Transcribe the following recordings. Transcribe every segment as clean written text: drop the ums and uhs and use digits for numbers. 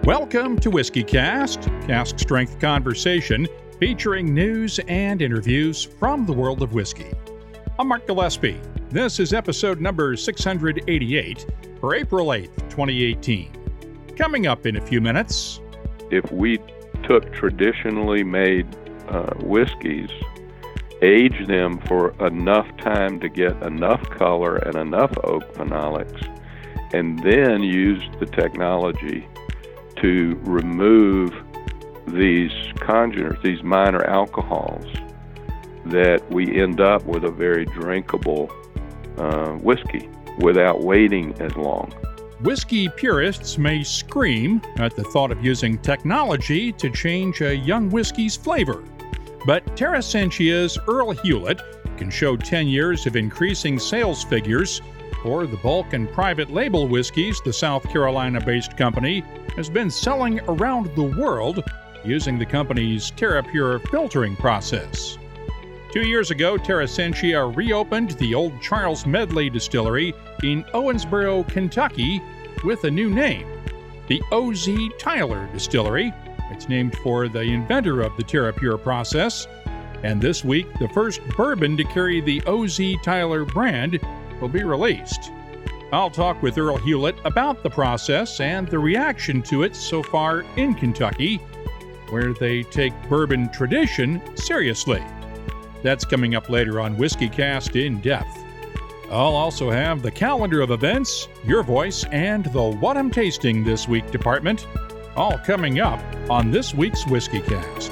Welcome to WhiskyCast, cask strength conversation featuring news and interviews from the world of whiskey. I'm Mark Gillespie. This is episode number 688 for April 8th, 2018. Coming up in a few minutes. If we took traditionally made whiskeys, aged them for enough time to get enough color and enough oak phenolics, and then used the technology to remove these congeners, these minor alcohols, that we end up with a very drinkable whiskey without waiting as long. Whiskey purists may scream at the thought of using technology to change a young whiskey's flavor. But Terressentia's Earl Hewlette can show 10 years of increasing sales figures for the bulk and private label whiskeys the South Carolina-based company has been selling around the world using the company's TerrePURE filtering process. 2 years ago, Terressentia reopened the old Charles Medley Distillery in Owensboro, Kentucky, with a new name, the O.Z. Tyler Distillery. It's named for the inventor of the TerrePURE process. And this week, the first bourbon to carry the O.Z. Tyler brand will be released. I'll talk with Earl Hewlette about the process and the reaction to it so far in Kentucky, where they take bourbon tradition seriously. That's coming up later on WhiskyCast In-Depth. I'll also have the calendar of events, your voice, and the What I'm Tasting This Week department, all coming up on this week's WhiskyCast.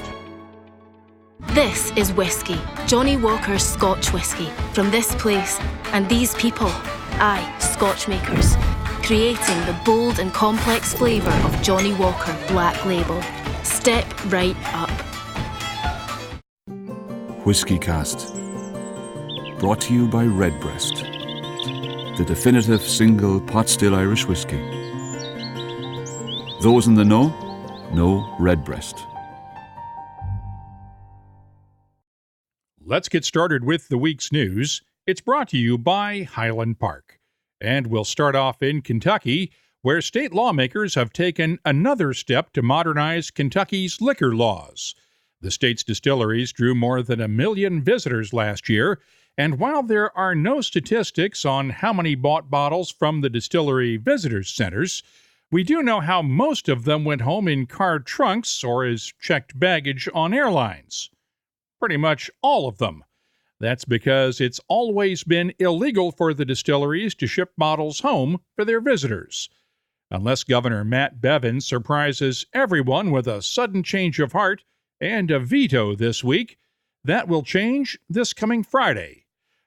This is Whisky, Johnny Walker's Scotch whisky, from this place and these people, aye, Scotch makers, creating the bold and complex flavour of Johnny Walker Black Label. Step right up. WhiskyCast, brought to you by Redbreast, the definitive single pot-still Irish whiskey. Those in the know Redbreast. Let's get started with the week's news. It's brought to you by Highland Park. And we'll start off in Kentucky, where state lawmakers have taken another step to modernize Kentucky's liquor laws. The state's distilleries drew more than 1 million visitors last year, and while there are no statistics on how many bought bottles from the distillery visitors centers, we do know how most of them went home in car trunks or as checked baggage on airlines. Pretty much all of them. That's because it's always been illegal for the distilleries to ship bottles home for their visitors. Unless Governor Matt Bevin surprises everyone with a sudden change of heart and a veto this week, that will change this coming Friday.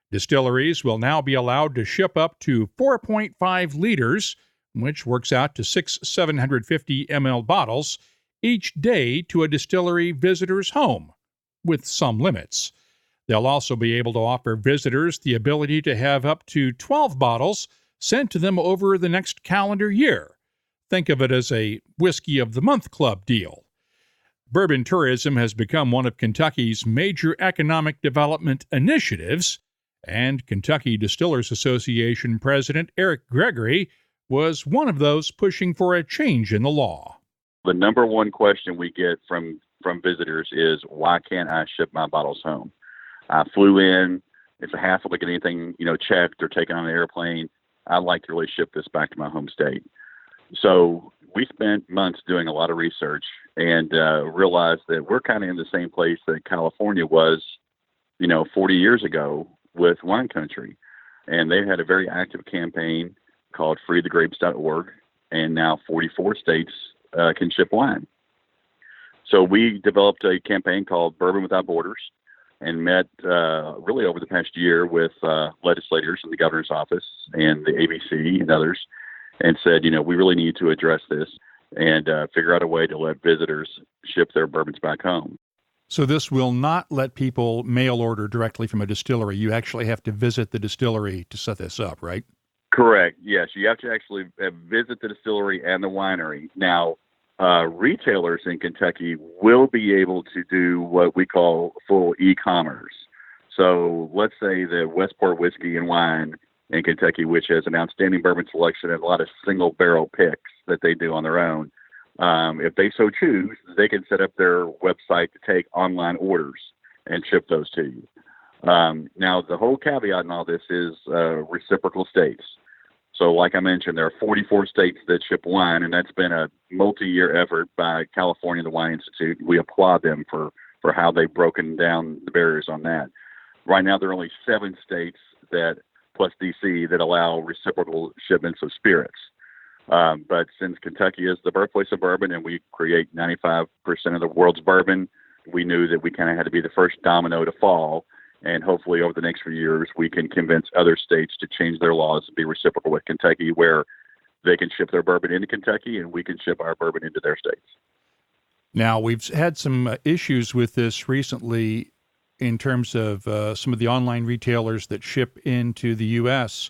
Distilleries will now be allowed to ship up to 4.5 liters, which works out to 750 ml bottles, each day to a distillery visitor's home, with some limits. They'll also be able to offer visitors the ability to have up to 12 bottles sent to them over the next calendar year. Think of it as a Whiskey of the Month Club deal. Bourbon tourism has become one of Kentucky's major economic development initiatives, and Kentucky Distillers Association President Eric Gregory was one of those pushing for a change in the law. The number one question we get from visitors is, why can't I ship my bottles home? I flew in. It's a hassle to get anything, checked or taken on an airplane. I'd like to really ship this back to my home state. So we spent months doing a lot of research and realized that we're kind of in the same place that California was, 40 years ago with wine country. And they had a very active campaign called freethegrapes.org, and now 44 states can ship wine. So we developed a campaign called Bourbon Without Borders and met really over the past year with legislators in the governor's office and the ABC and others, and said, we really need to address this and figure out a way to let visitors ship their bourbons back home. So this will not let people mail order directly from a distillery. You actually have to visit the distillery to set this up, right? Correct. Yes, you have to actually visit the distillery and the winery. Now, retailers in Kentucky will be able to do what we call full e-commerce. So let's say that Westport Whiskey and Wine in Kentucky, which has an outstanding bourbon selection and a lot of single barrel picks that they do on their own, If they so choose, they can set up their website to take online orders and ship those to you. Now, the whole caveat in all this is reciprocal states. So like I mentioned, there are 44 states that ship wine, and that's been a multi-year effort by California, the Wine Institute. We applaud them for how they've broken down the barriers on that. Right now, there are only 7 states that, plus D.C., that allow reciprocal shipments of spirits. But since Kentucky is the birthplace of bourbon and we create 95% of the world's bourbon, we knew that we kind of had to be the first domino to fall. And hopefully over the next few years, we can convince other states to change their laws to be reciprocal with Kentucky, where they can ship their bourbon into Kentucky and we can ship our bourbon into their states. Now, we've had some issues with this recently in terms of some of the online retailers that ship into the U.S.,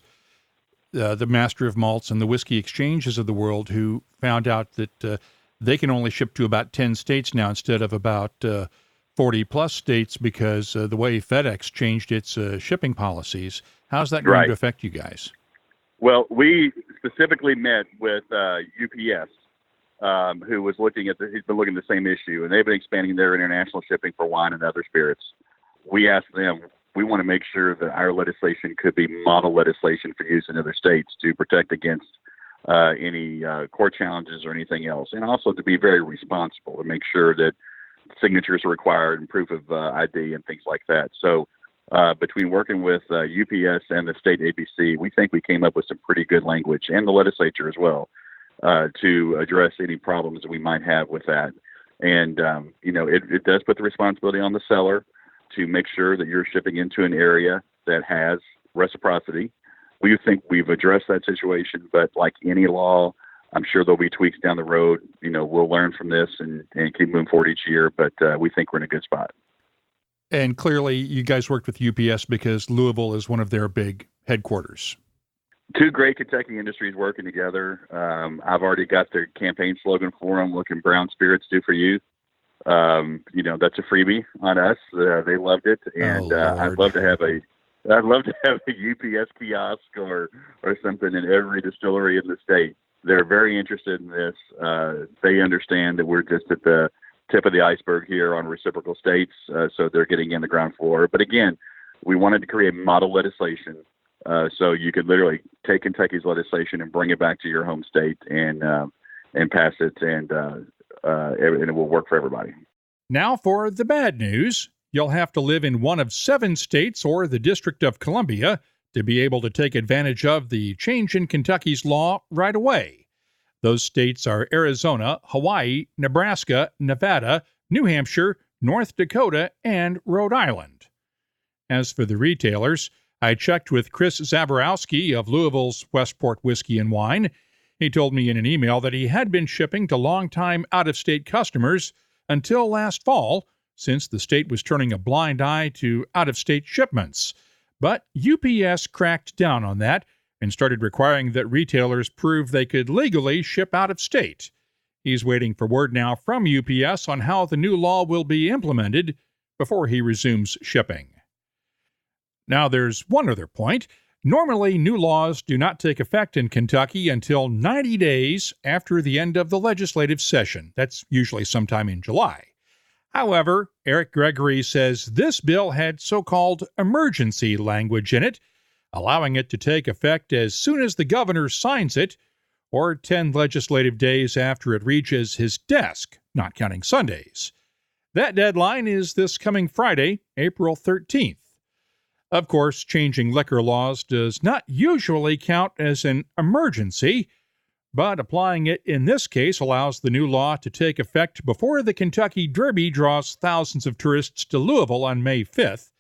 the Master of Malts and the whiskey exchanges of the world, who found out that they can only ship to about 10 states now instead of about 40-plus states because the way FedEx changed its shipping policies. How's that going to affect you guys? Well, we specifically met with UPS, who was looking at he's been looking at the same issue, and they've been expanding their international shipping for wine and other spirits. We asked them, we want to make sure that our legislation could be model legislation for use in other states to protect against any court challenges or anything else, and also to be very responsible to make sure that signatures are required and proof of ID and things like that. So between working with UPS and the state ABC, we think we came up with some pretty good language, and the legislature as well, to address any problems that we might have with that. And, it does put the responsibility on the seller to make sure that you're shipping into an area that has reciprocity. We think we've addressed that situation, but like any law, I'm sure there'll be tweaks down the road. We'll learn from this and keep moving forward each year, but we think we're in a good spot. And clearly, you guys worked with UPS because Louisville is one of their big headquarters. 2 great Kentucky industries working together. I've already got their campaign slogan for them, "What can brown spirits do for you?" That's a freebie on us. They loved it, and I'd love to have a UPS kiosk or something in every distillery in the state. They're very interested in this. They understand that we're just at the tip of the iceberg here on reciprocal states, so they're getting in the ground floor. But again, we wanted to create model legislation so you could literally take Kentucky's legislation and bring it back to your home state and pass it, and it will work for everybody. Now for the bad news. You'll have to live in one of 7 states or the District of Columbia to be able to take advantage of the change in Kentucky's law right away. Those states are Arizona, Hawaii, Nebraska, Nevada, New Hampshire, North Dakota, and Rhode Island. As for the retailers, I checked with Chris Zaborowski of Louisville's Westport Whiskey and Wine. He told me in an email that he had been shipping to longtime out-of-state customers until last fall, since the state was turning a blind eye to out-of-state shipments. But UPS cracked down on that and started requiring that retailers prove they could legally ship out of state. He's waiting for word now from UPS on how the new law will be implemented before he resumes shipping. Now there's one other point. Normally, new laws do not take effect in Kentucky until 90 days after the end of the legislative session. That's usually sometime in July. However, Eric Gregory says this bill had so-called emergency language in it, allowing it to take effect as soon as the governor signs it, or 10 legislative days after it reaches his desk, not counting Sundays. That deadline is this coming Friday, April 13th. Of course, changing liquor laws does not usually count as an emergency, but applying it in this case allows the new law to take effect before the Kentucky Derby draws thousands of tourists to Louisville on May 5th,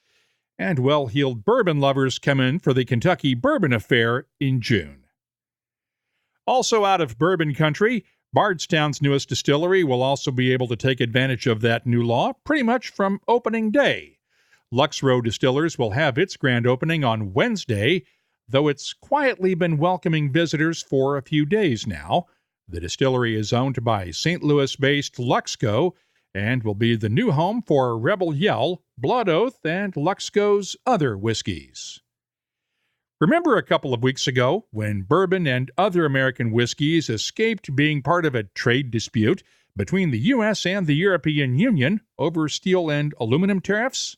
and well-heeled bourbon lovers come in for the Kentucky Bourbon Affair in June. Also out of bourbon country, Bardstown's newest distillery will also be able to take advantage of that new law pretty much from opening day. Lux Row Distillers will have its grand opening on Wednesday, though it's quietly been welcoming visitors for a few days now. The distillery is owned by St. Louis-based Luxco and will be the new home for Rebel Yell, Blood Oath, and Luxco's other whiskeys. Remember a couple of weeks ago when bourbon and other American whiskeys escaped being part of a trade dispute between the U.S. and the European Union over steel and aluminum tariffs?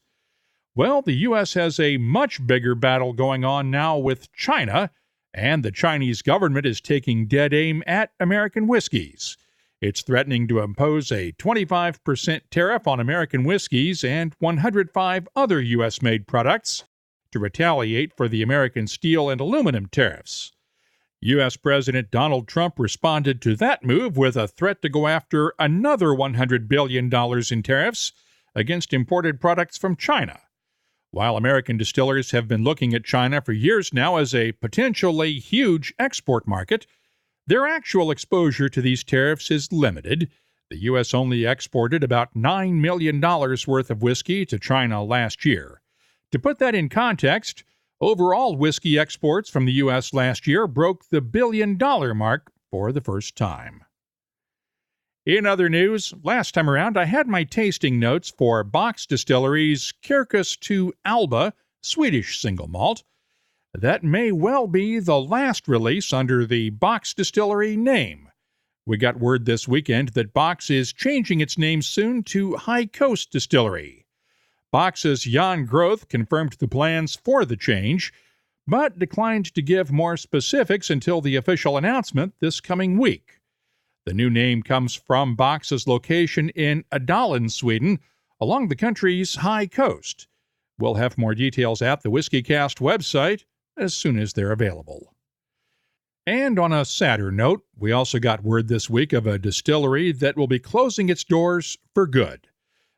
Well, the U.S. has a much bigger battle going on now with China, and the Chinese government is taking dead aim at American whiskeys. It's threatening to impose a 25% tariff on American whiskeys and 105 other U.S.-made products to retaliate for the American steel and aluminum tariffs. U.S. President Donald Trump responded to that move with a threat to go after another $100 billion in tariffs against imported products from China. While American distillers have been looking at China for years now as a potentially huge export market, their actual exposure to these tariffs is limited. The U.S. only exported about $9 million worth of whiskey to China last year. To put that in context, overall whiskey exports from the U.S. last year broke the billion-dollar mark for the first time. In other news, last time around I had my tasting notes for Box Distillery's Kirkus 2 Alba Swedish single malt. That may well be the last release under the Box Distillery name. We got word this weekend that Box is changing its name soon to High Coast Distillery. Box's Jan Groth confirmed the plans for the change, but declined to give more specifics until the official announcement this coming week. The new name comes from Box's location in Ådalen, Sweden, along the country's high coast. We'll have more details at the WhiskyCast website as soon as they're available. And on a sadder note, we also got word this week of a distillery that will be closing its doors for good.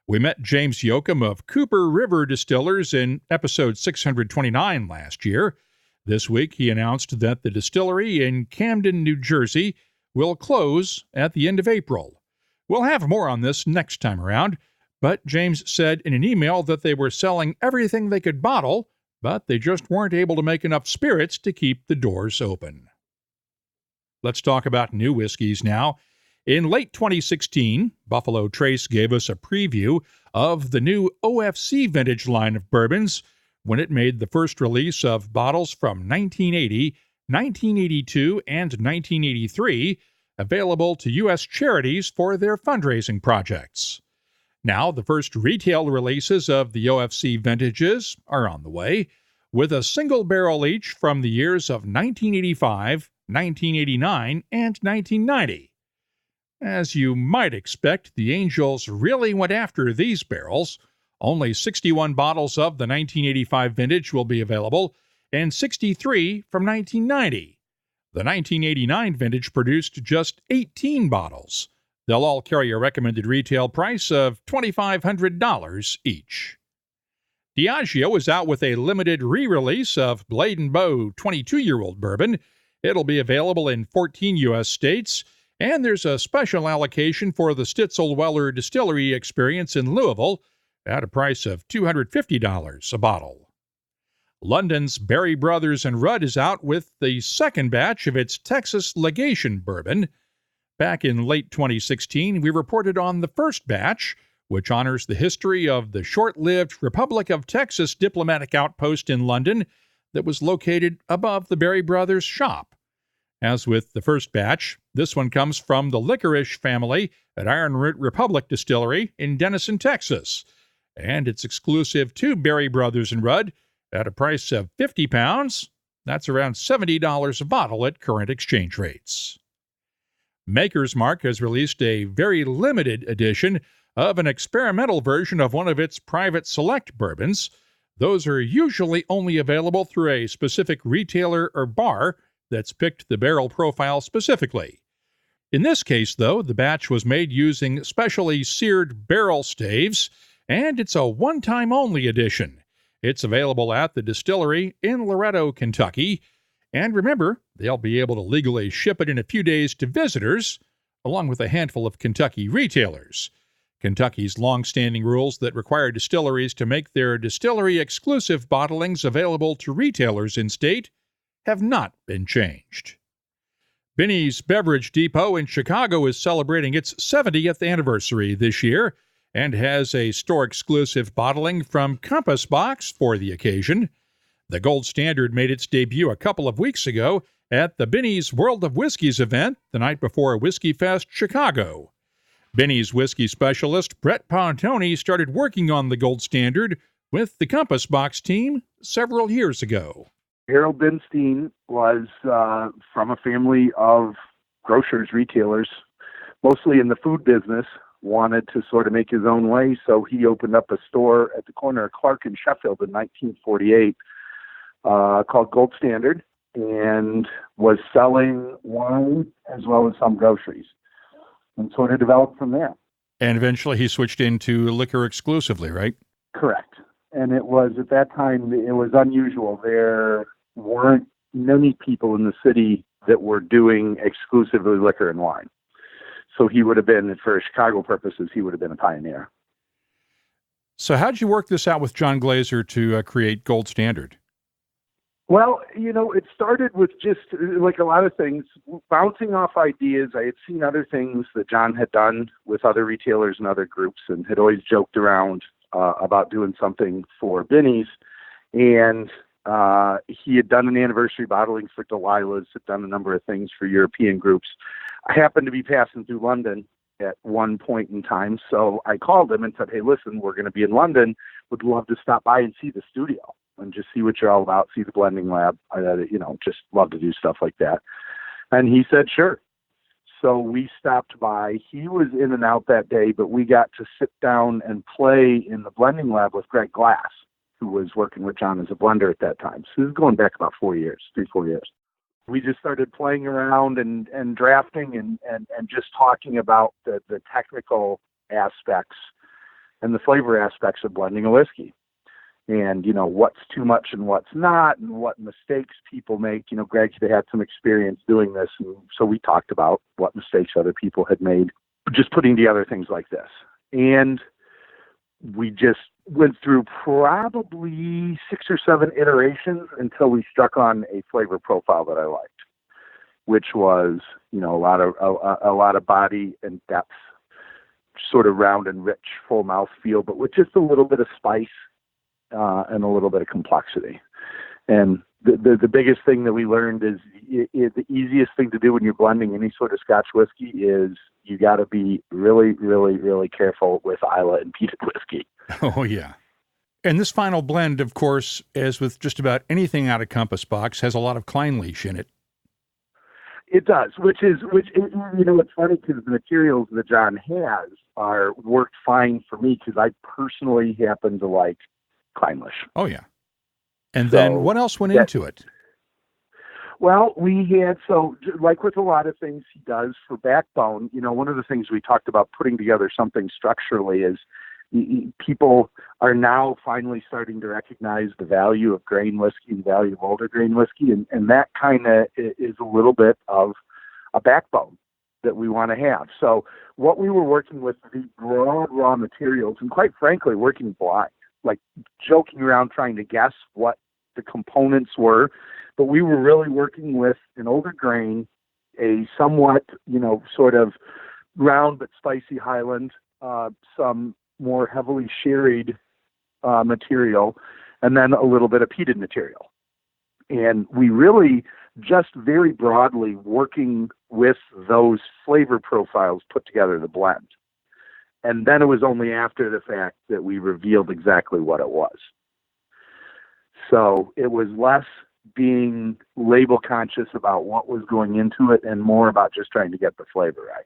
We met James Yoakum of Cooper River Distillers in episode 629 last year. This week, he announced that the distillery in Camden, New Jersey, will close at the end of April. We'll have more on this next time around, but James said in an email that they were selling everything they could bottle, but they just weren't able to make enough spirits to keep the doors open. Let's talk about new whiskeys now. In late 2016, Buffalo Trace gave us a preview of the new OFC vintage line of bourbons when it made the first release of bottles from 1980, 1982, and 1983 available to U.S. charities for their fundraising projects. Now, the first retail releases of the OFC vintages are on the way, with a single barrel each from the years of 1985, 1989, and 1990. As you might expect, the Angels really went after these barrels. Only 61 bottles of the 1985 vintage will be available, and 63 from 1990. The 1989 vintage produced just 18 bottles. They'll all carry a recommended retail price of $2,500 each. Diageo is out with a limited re-release of Blade & Bow 22-year-old bourbon. It'll be available in 14 U.S. states, and there's a special allocation for the Stitzel-Weller Distillery Experience in Louisville at a price of $250 a bottle. London's Berry Brothers & Rudd is out with the second batch of its Texas Legation bourbon. Back in late 2016, we reported on the first batch, which honors the history of the short-lived Republic of Texas diplomatic outpost in London that was located above the Berry Brothers shop. As with the first batch, this one comes from the Licorice family at Iron Root Republic Distillery in Denison, Texas, and it's exclusive to Berry Brothers & Rudd at a price of £50. That's around $70 a bottle at current exchange rates. Maker's Mark has released a very limited edition of an experimental version of one of its private select bourbons. Those are usually only available through a specific retailer or bar that's picked the barrel profile specifically. In this case, though, the batch was made using specially seared barrel staves, and it's a one-time only edition. It's available at the distillery in Loretto, Kentucky. And remember, they'll be able to legally ship it in a few days to visitors, along with a handful of Kentucky retailers. Kentucky's long-standing rules that require distilleries to make their distillery-exclusive bottlings available to retailers in-state have not been changed. Binny's Beverage Depot in Chicago is celebrating its 70th anniversary this year and has a store-exclusive bottling from Compass Box for the occasion. The Gold Standard made its debut a couple of weeks ago at the Binny's World of Whiskies event the night before Whiskey Fest Chicago. Binny's whiskey specialist Brett Pontoni started working on the Gold Standard with the Compass Box team several years ago. Harold Binstein was from a family of grocers, retailers, mostly in the food business, wanted to sort of make his own way, so he opened up a store at the corner of Clark and Sheffield in 1948 called Gold Standard, and was selling wine as well as some groceries, and sort of developed from there. And eventually he switched into liquor exclusively, right? Correct. And it was, at that time, it was unusual. There weren't many people in the city that were doing exclusively liquor and wine. So he would have been, for Chicago purposes, he would have been a pioneer. So how'd you work this out with John Glaser to create Gold Standard? Well, it started with just like a lot of things, bouncing off ideas. I had seen other things that John had done with other retailers and other groups, and had always joked around about doing something for Binny's. And he had done an anniversary bottling for Delilah's, had done a number of things for European groups. I happened to be passing through London at one point in time, so I called him and said, hey, listen, we're going to be in London. Would love to stop by and see the studio and just see what you're all about, see the blending lab. Just love to do stuff like that. And he said, sure. So we stopped by. He was in and out that day, but we got to sit down and play in the blending lab with Greg Glass, who was working with John as a blender at that time. So this is going back about 4 years. We just started playing around and drafting and just talking about the technical aspects and the flavor aspects of blending a whiskey. And, what's too much and what's not, and what mistakes people make. Greg had some experience doing this, and so we talked about what mistakes other people had made, just putting together things like this. And we just went through probably 6 or 7 iterations until we struck on a flavor profile that I liked, which was, a lot of body and depth, sort of round and rich, full mouth feel, but with just a little bit of spice and a little bit of complexity. And the biggest thing that we learned is the easiest thing to do when you're blending any sort of Scotch whiskey is you got to be really, really, really careful with Islay and peated whiskey. Oh, yeah. And this final blend, of course, as with just about anything out of Compass Box, has a lot of Kleinleach in it. It does, which it's funny because the materials that John has worked fine for me because I personally happen to like Kleinleach. Oh, yeah. And then what else went into it? Well, we had, like with a lot of things he does for backbone, one of the things we talked about putting together something structurally is people are now finally starting to recognize the value of grain whiskey and the value of older grain whiskey. And that kind of is a little bit of a backbone that we want to have. So what we were working with, the broad raw materials, and quite frankly, working blind, like joking around trying to guess what the components were, but we were really working with an older grain, a somewhat, sort of round but spicy Highland, some more heavily sherried material, and then a little bit of peated material. And we really just very broadly working with those flavor profiles put together the blend. And then it was only after the fact that we revealed exactly what it was. So it was less being label conscious about what was going into it and more about just trying to get the flavor right.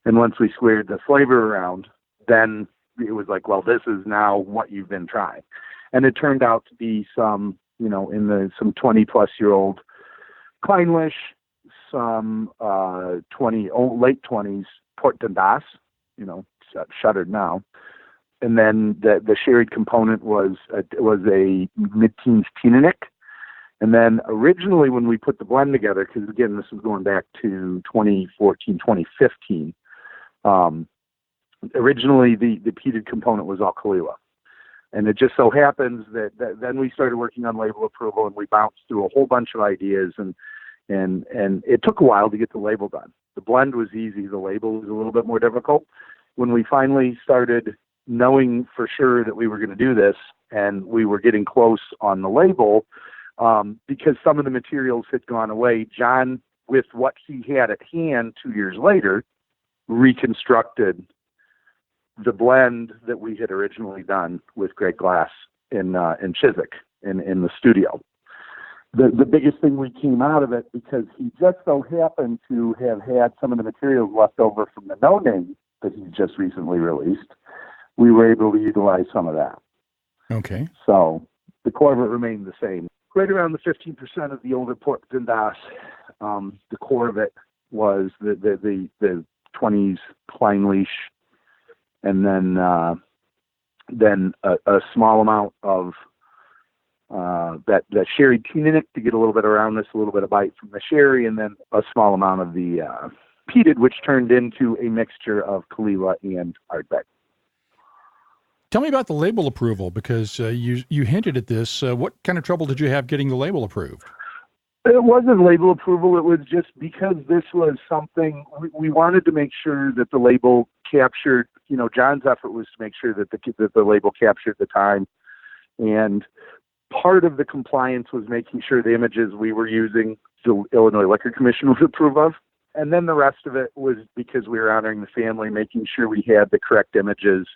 And once we squared the flavor around, then it was like, well, this is now what you've been trying. And it turned out to be some 20 plus year old Kleinleach, some late 20s Port Dundas, shuttered now. And then the sherried component was a mid-teens Tininic. And then originally when we put the blend together, because again, this was going back to 2014, 2015, originally the peated component was all Kahlua. And it just so happens that then we started working on label approval and we bounced through a whole bunch of ideas and it took a while to get the label done. The blend was easy. The label was a little bit more difficult. When we finally started knowing for sure that we were going to do this, and we were getting close on the label, because some of the materials had gone away, John, with what he had at hand 2 years later, reconstructed the blend that we had originally done with Greg Glass in Chiswick in the studio. The biggest thing we came out of it, because he just so happened to have had some of the materials left over from the No Name that he just recently released, we were able to utilize some of that. Okay. So the core of it remained the same. Right around the 15% of the older Port Dundas, the core of it was the 20s Klein Leash, and then a small amount of that sherry tunic to get a little bit of roundness, a little bit of bite from the sherry, and then a small amount of the peated, which turned into a mixture of Kalila and Ardbeg. Tell me about the label approval, because you hinted at this. What kind of trouble did you have getting the label approved? It wasn't label approval. It was just because this was something we wanted to make sure that the label captured. John's effort was to make sure that the label captured the time, and part of the compliance was making sure the images we were using, the Illinois Liquor Commission would approve of. And then the rest of it was because we were honoring the family, making sure we had the correct images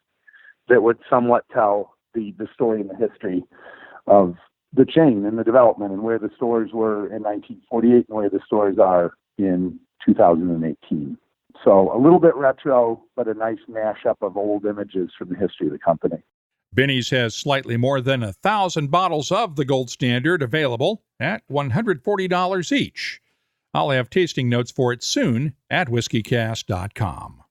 that would somewhat tell the story and the history of the chain and the development, and where the stores were in 1948 and where the stores are in 2018. So a little bit retro, but a nice mashup of old images from the history of the company. Benny's has slightly more than 1,000 bottles of the gold standard available at $140 each. I'll have tasting notes for it soon at whiskycast.com.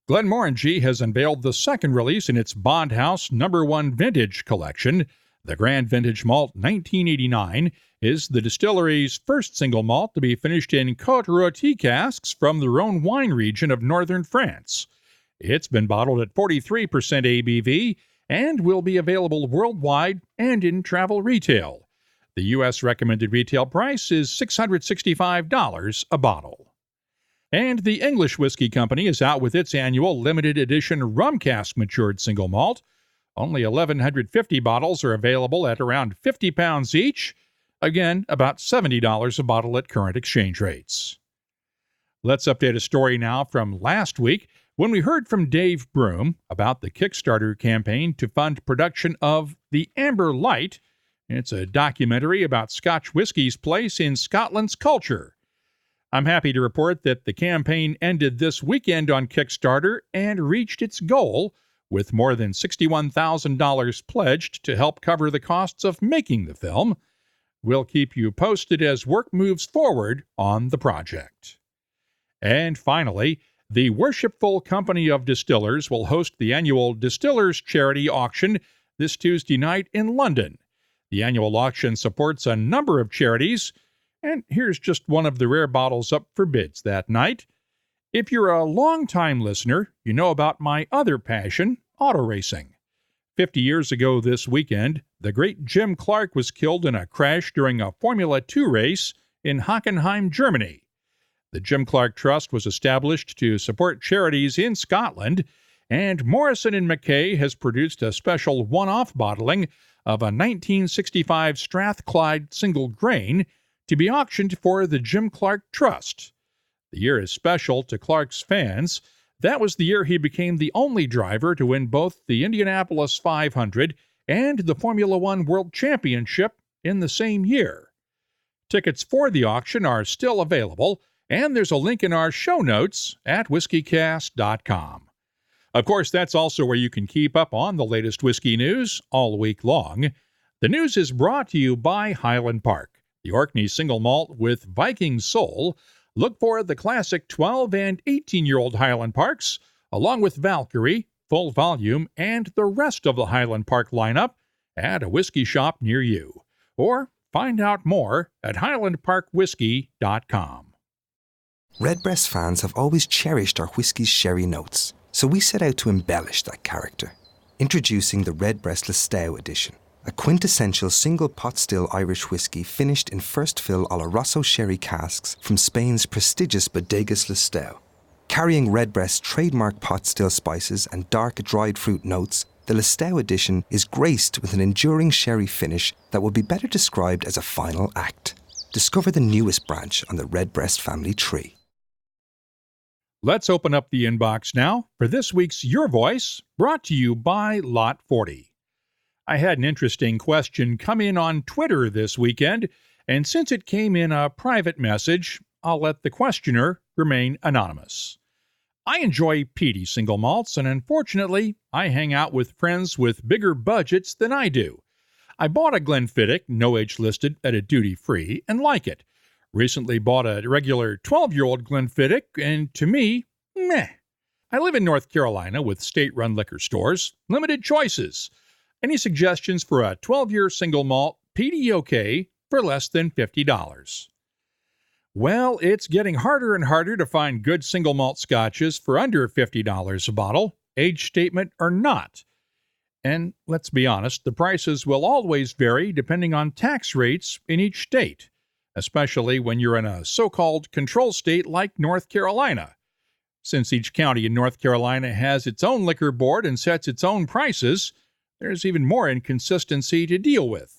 Glenmorangie has unveiled the second release in its Bond House #1 Vintage collection. The Grand Vintage Malt 1989 is the distillery's first single malt to be finished in Côte Rôtie casks from the Rhône wine region of northern France. It's been bottled at 43% ABV and will be available worldwide and in travel retail. The U.S. recommended retail price is $665 a bottle. And the English Whiskey Company is out with its annual limited edition rum cask matured single malt. Only 1,150 bottles are available at around 50 pounds each. Again, about $70 a bottle at current exchange rates. Let's update a story now from last week when we heard from Dave Broom about the Kickstarter campaign to fund production of The Amber Light. It's a documentary about Scotch whiskey's place in Scotland's culture. I'm happy to report that the campaign ended this weekend on Kickstarter and reached its goal, with more than $61,000 pledged to help cover the costs of making the film. We'll keep you posted as work moves forward on the project. And finally, the Worshipful Company of Distillers will host the annual Distillers Charity Auction this Tuesday night in London. The annual auction supports a number of charities, and here's just one of the rare bottles up for bids that night. If you're a long-time listener, you know about my other passion, auto racing. 50 years ago this weekend, the great Jim Clark was killed in a crash during a Formula 2 race in Hockenheim, Germany. The Jim Clark Trust was established to support charities in Scotland, and Morrison & Mackay has produced a special one-off bottling of a 1965 Strathclyde single grain to be auctioned for the Jim Clark Trust. The year is special to Clark's fans. That was the year he became the only driver to win both the Indianapolis 500 and the Formula One World Championship in the same year. Tickets for the auction are still available, and there's a link in our show notes at whiskycast.com. Of course, that's also where you can keep up on the latest whiskey news all week long. The news is brought to you by Highland Park, the Orkney single malt with Viking soul. Look for the classic 12 and 18-year-old Highland Parks, along with Valkyrie, Full Volume, and the rest of the Highland Park lineup at a whiskey shop near you. Or find out more at highlandparkwhiskey.com. Redbreast fans have always cherished our whiskey's sherry notes, so we set out to embellish that character. Introducing the Redbreast Listowel edition, a quintessential single pot still Irish whiskey finished in first fill Oloroso sherry casks from Spain's prestigious Bodegas Listowel. Carrying Redbreast's trademark pot still spices and dark dried fruit notes, the Listowel edition is graced with an enduring sherry finish that would be better described as a final act. Discover the newest branch on the Redbreast family tree. Let's open up the inbox now for this week's Your Voice, brought to you by Lot 40. I had an interesting question come in on Twitter this weekend, and since it came in a private message, I'll let the questioner remain anonymous. I enjoy peaty single malts, and unfortunately, I hang out with friends with bigger budgets than I do. I bought a Glenfiddich, no age listed, at a duty-free, and like it. Recently bought a regular 12-year-old Glenfiddich, and to me, meh. I live in North Carolina with state-run liquor stores, limited choices. Any suggestions for a 12-year single malt peaty okay for less than $50? Well, it's getting harder and harder to find good single malt scotches for under $50 a bottle, age statement or not. And let's be honest, the prices will always vary depending on tax rates in each state, especially when you're in a so-called control state like North Carolina. Since each county in North Carolina has its own liquor board and sets its own prices, there's even more inconsistency to deal with.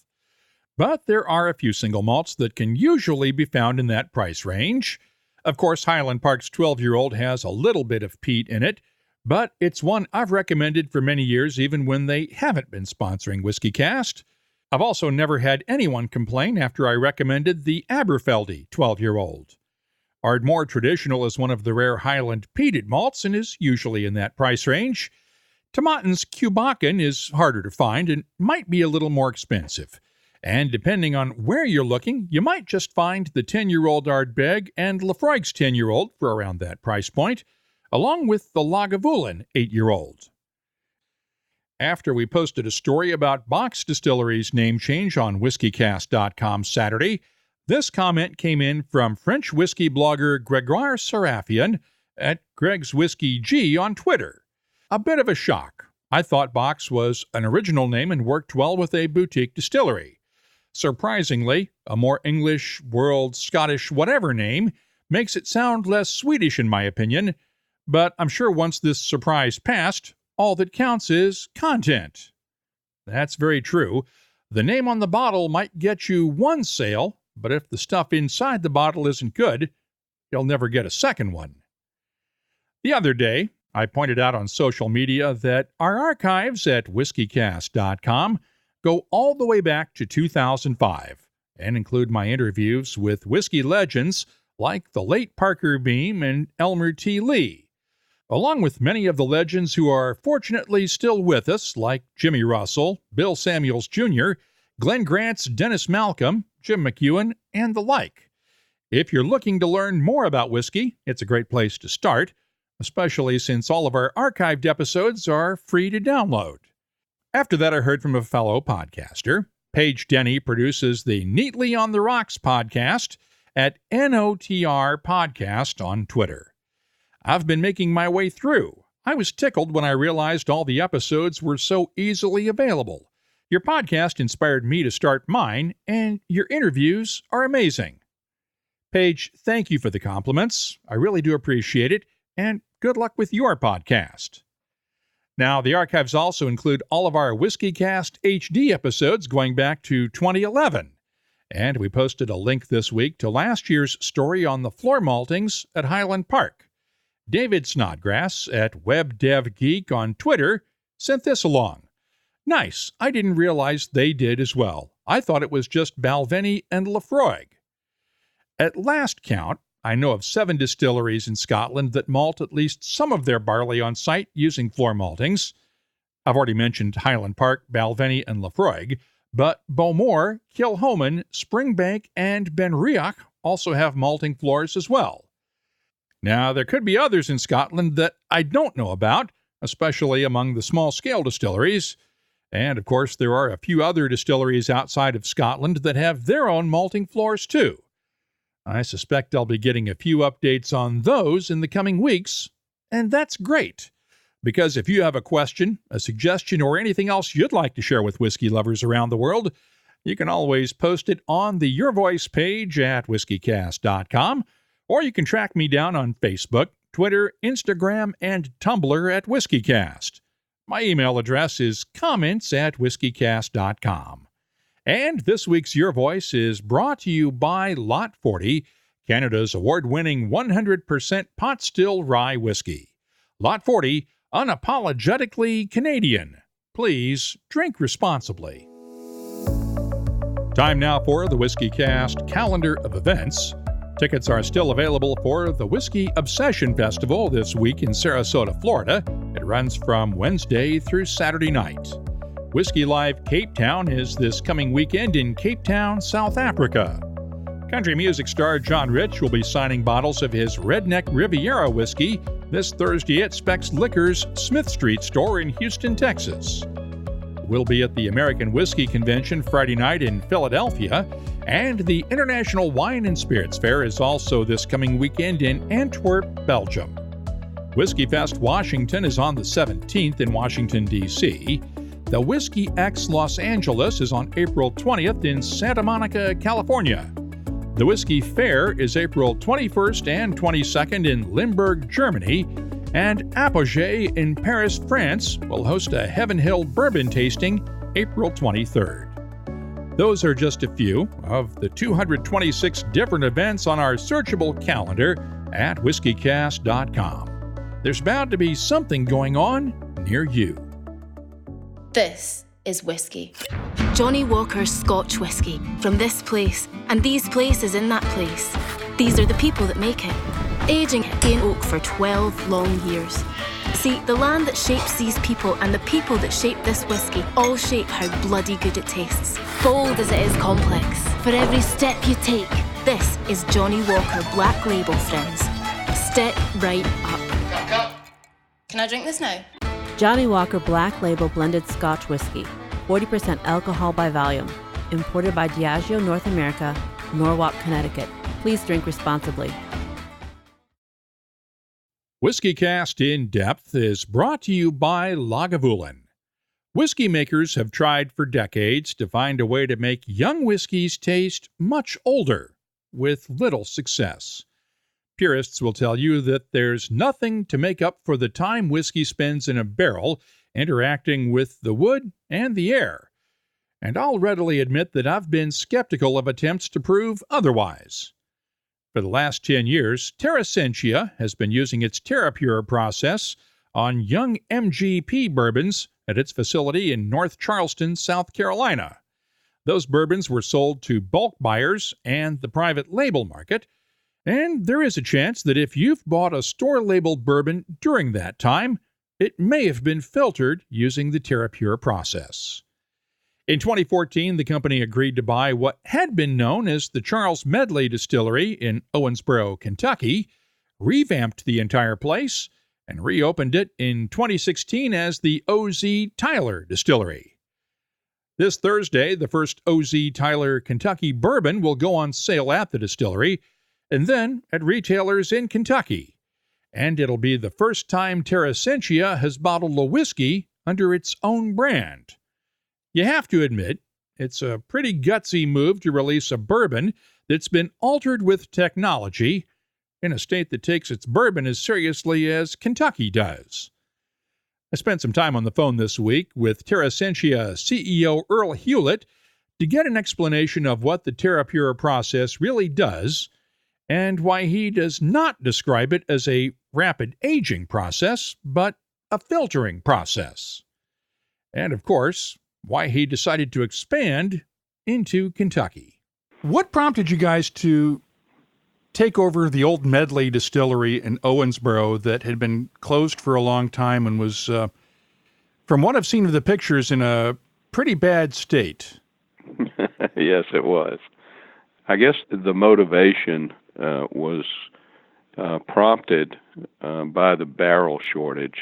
But there are a few single malts that can usually be found in that price range. Of course, Highland Park's 12-year-old has a little bit of peat in it, but it's one I've recommended for many years even when they haven't been sponsoring WhiskyCast. I've also never had anyone complain after I recommended the Aberfeldy 12-year-old. Ardmore Traditional is one of the rare Highland peated malts and is usually in that price range. Tomatin's Cubacan is harder to find and might be a little more expensive. And depending on where you're looking, you might just find the 10-year-old Ardbeg and Lafroig's 10-year-old for around that price point, along with the Lagavulin 8-year-old. After we posted a story about Box Distillery's name change on WhiskyCast.com Saturday, this comment came in from French whiskey blogger Gregoire Sarafian at Greg's Whiskey G on Twitter. A bit of a shock. I thought Box was an original name and worked well with a boutique distillery. Surprisingly, a more English, world, Scottish, whatever name makes it sound less Swedish in my opinion, but I'm sure once this surprise passed, all that counts is content. That's very true. The name on the bottle might get you one sale, but if the stuff inside the bottle isn't good, you'll never get a second one. The other day, I pointed out on social media that our archives at whiskycast.com go all the way back to 2005 and include my interviews with whiskey legends like the late Parker Beam and Elmer T. Lee, along with many of the legends who are fortunately still with us like Jimmy Russell, Bill Samuels Jr., Glenn Grant's Dennis Malcolm, Jim McEwen, and the like. If you're looking to learn more about whiskey, it's a great place to start, especially since all of our archived episodes are free to download. After that, I heard from a fellow podcaster. Paige Denny produces the Neatly on the Rocks podcast at NOTR Podcast on Twitter. I've been making my way through. I was tickled when I realized all the episodes were so easily available. Your podcast inspired me to start mine, and your interviews are amazing. Paige, thank you for the compliments. I really do appreciate it, and good luck with your podcast. Now, the archives also include all of our WhiskyCast HD episodes going back to 2011. And we posted a link this week to last year's story on the floor maltings at Highland Park. David Snodgrass at WebDevGeek on Twitter sent this along. Nice, I didn't realize they did as well. I thought it was just Balvenie and Lafroig. At last count, I know of 7 distilleries in Scotland that malt at least some of their barley on site using floor maltings. I've already mentioned Highland Park, Balvenie, and Lafroig, but Bowmore, Kilchoman, Springbank, and Benriach also have malting floors as well. Now, there could be others in Scotland that I don't know about, especially among the small-scale distilleries. And, of course, there are a few other distilleries outside of Scotland that have their own malting floors, too. I suspect I'll be getting a few updates on those in the coming weeks, and that's great, because if you have a question, a suggestion, or anything else you'd like to share with whiskey lovers around the world, you can always post it on the Your Voice page at whiskycast.com, or you can track me down on Facebook, Twitter, Instagram, and Tumblr at WhiskyCast. My email address is comments@whiskycast.com. And this week's Your Voice is brought to you by Lot 40, Canada's award-winning 100% pot still rye whiskey. Lot 40, unapologetically Canadian. Please drink responsibly. Time now for the WhiskyCast calendar of events. Tickets are still available for the Whiskey Obsession Festival this week in Sarasota, Florida. It runs from Wednesday through Saturday night. Whiskey Live Cape Town is this coming weekend in Cape Town, South Africa. Country music star John Rich will be signing bottles of his Redneck Riviera whiskey this Thursday at Specs Liquors Smith Street store in Houston, Texas. We'll be at the American Whiskey Convention Friday night in Philadelphia, and the International Wine and Spirits Fair is also this coming weekend in Antwerp, Belgium. Whiskey Fest Washington is on the 17th in Washington, D.C. The Whiskey X Los Angeles is on April 20th in Santa Monica, California. The Whiskey Fair is April 21st and 22nd in Limburg, Germany, and Apogee in Paris, France will host a Heaven Hill bourbon tasting April 23rd. Those are just a few of the 226 different events on our searchable calendar at whiskycast.com. There's bound to be something going on near you. This is whiskey. Johnny Walker's Scotch whiskey from this place and these places in that place. These are the people that make it. Aging in oak for 12 long years. See, the land that shapes these people and the people that shape this whiskey all shape how bloody good it tastes. Bold as it is complex. For every step you take, this is Johnny Walker Black Label, friends. Step right up. Can I drink this now? Johnny Walker Black Label Blended Scotch Whiskey. 40% alcohol by volume. Imported by Diageo North America, Norwalk, Connecticut. Please drink responsibly. WhiskyCast In-Depth is brought to you by Lagavulin. Whiskey makers have tried for decades to find a way to make young whiskeys taste much older, with little success. Purists will tell you that there's nothing to make up for the time whiskey spends in a barrel interacting with the wood and the air. And I'll readily admit that I've been skeptical of attempts to prove otherwise. For the last 10 years, Terressentia has been using its TerrePURE process on young MGP bourbons at its facility in North Charleston, South Carolina. Those bourbons were sold to bulk buyers and the private label market, and there is a chance that if you've bought a store-labeled bourbon during that time, it may have been filtered using the TerrePURE process. In 2014, the company agreed to buy what had been known as the Charles Medley Distillery in Owensboro, Kentucky, revamped the entire place, and reopened it in 2016 as the O.Z. Tyler Distillery. This Thursday, the first O.Z. Tyler Kentucky Bourbon will go on sale at the distillery, and then at retailers in Kentucky. And it'll be the first time Terressentia has bottled a whiskey under its own brand. You have to admit, it's a pretty gutsy move to release a bourbon that's been altered with technology in a state that takes its bourbon as seriously as Kentucky does. I spent some time on the phone this week with Terressentia CEO Earl Hewlette to get an explanation of what the TerrePURE process really does and why he does not describe it as a rapid aging process, but a filtering process. And of course, why he decided to expand into Kentucky. What prompted you guys to take over the old Medley Distillery in Owensboro that had been closed for a long time and was, from what I've seen of the pictures, in a pretty bad state? Yes, it was. I guess the motivation was prompted by the barrel shortage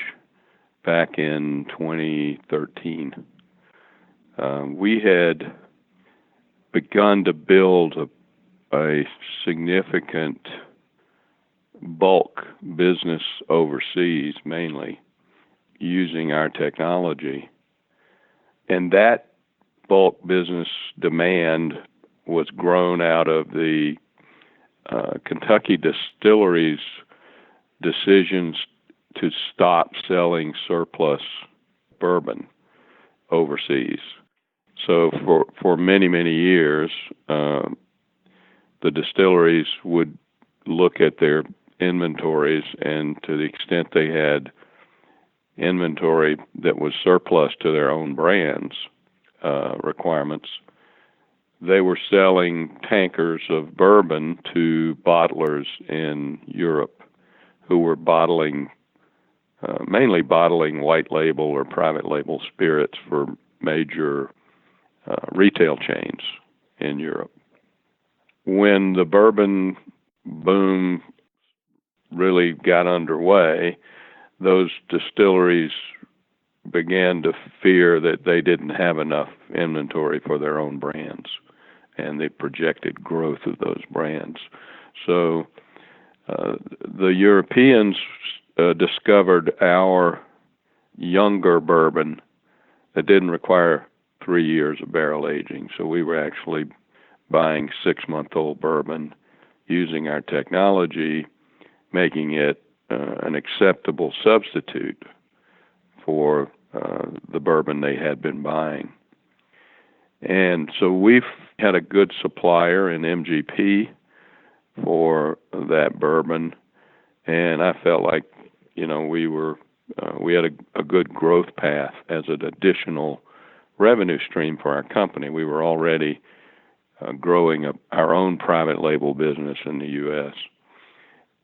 back in 2013. We had begun to build a significant bulk business overseas, mainly using our technology. And that bulk business demand was grown out of the Kentucky distilleries decisions to stop selling surplus bourbon overseas. So for many, many years, the distilleries would look at their inventories, and to the extent they had inventory that was surplus to their own brands requirements, they were selling tankers of bourbon to bottlers in Europe who were mainly bottling white label or private label spirits for major retail chains in Europe. When the bourbon boom really got underway, those distilleries began to fear that they didn't have enough inventory for their own brands and the projected growth of those brands. So the Europeans discovered our younger bourbon that didn't require 3 years of barrel aging. So we were actually buying 6-month-old bourbon, using our technology, making it an acceptable substitute for the bourbon they had been buying. And so we've had a good supplier in MGP for that bourbon, and I felt like, we had a good growth path as an additional revenue stream for our company. We were already growing our own private label business in the U.S.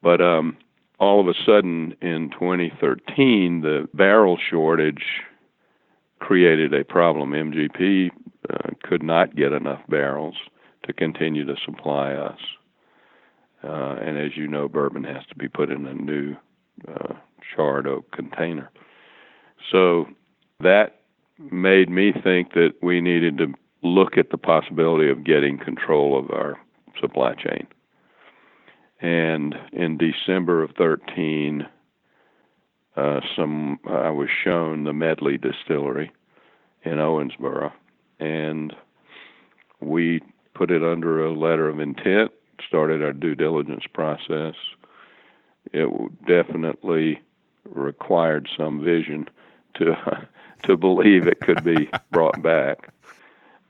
But all of a sudden in 2013, the barrel shortage created a problem. MGP could not get enough barrels to continue to supply us. And as you know, bourbon has to be put in a new charred oak container. So that made me think that we needed to look at the possibility of getting control of our supply chain. And in December of 2013, I was shown the Medley Distillery in Owensboro, and we put it under a letter of intent, started our due diligence process. It definitely required some vision to believe it could be brought back.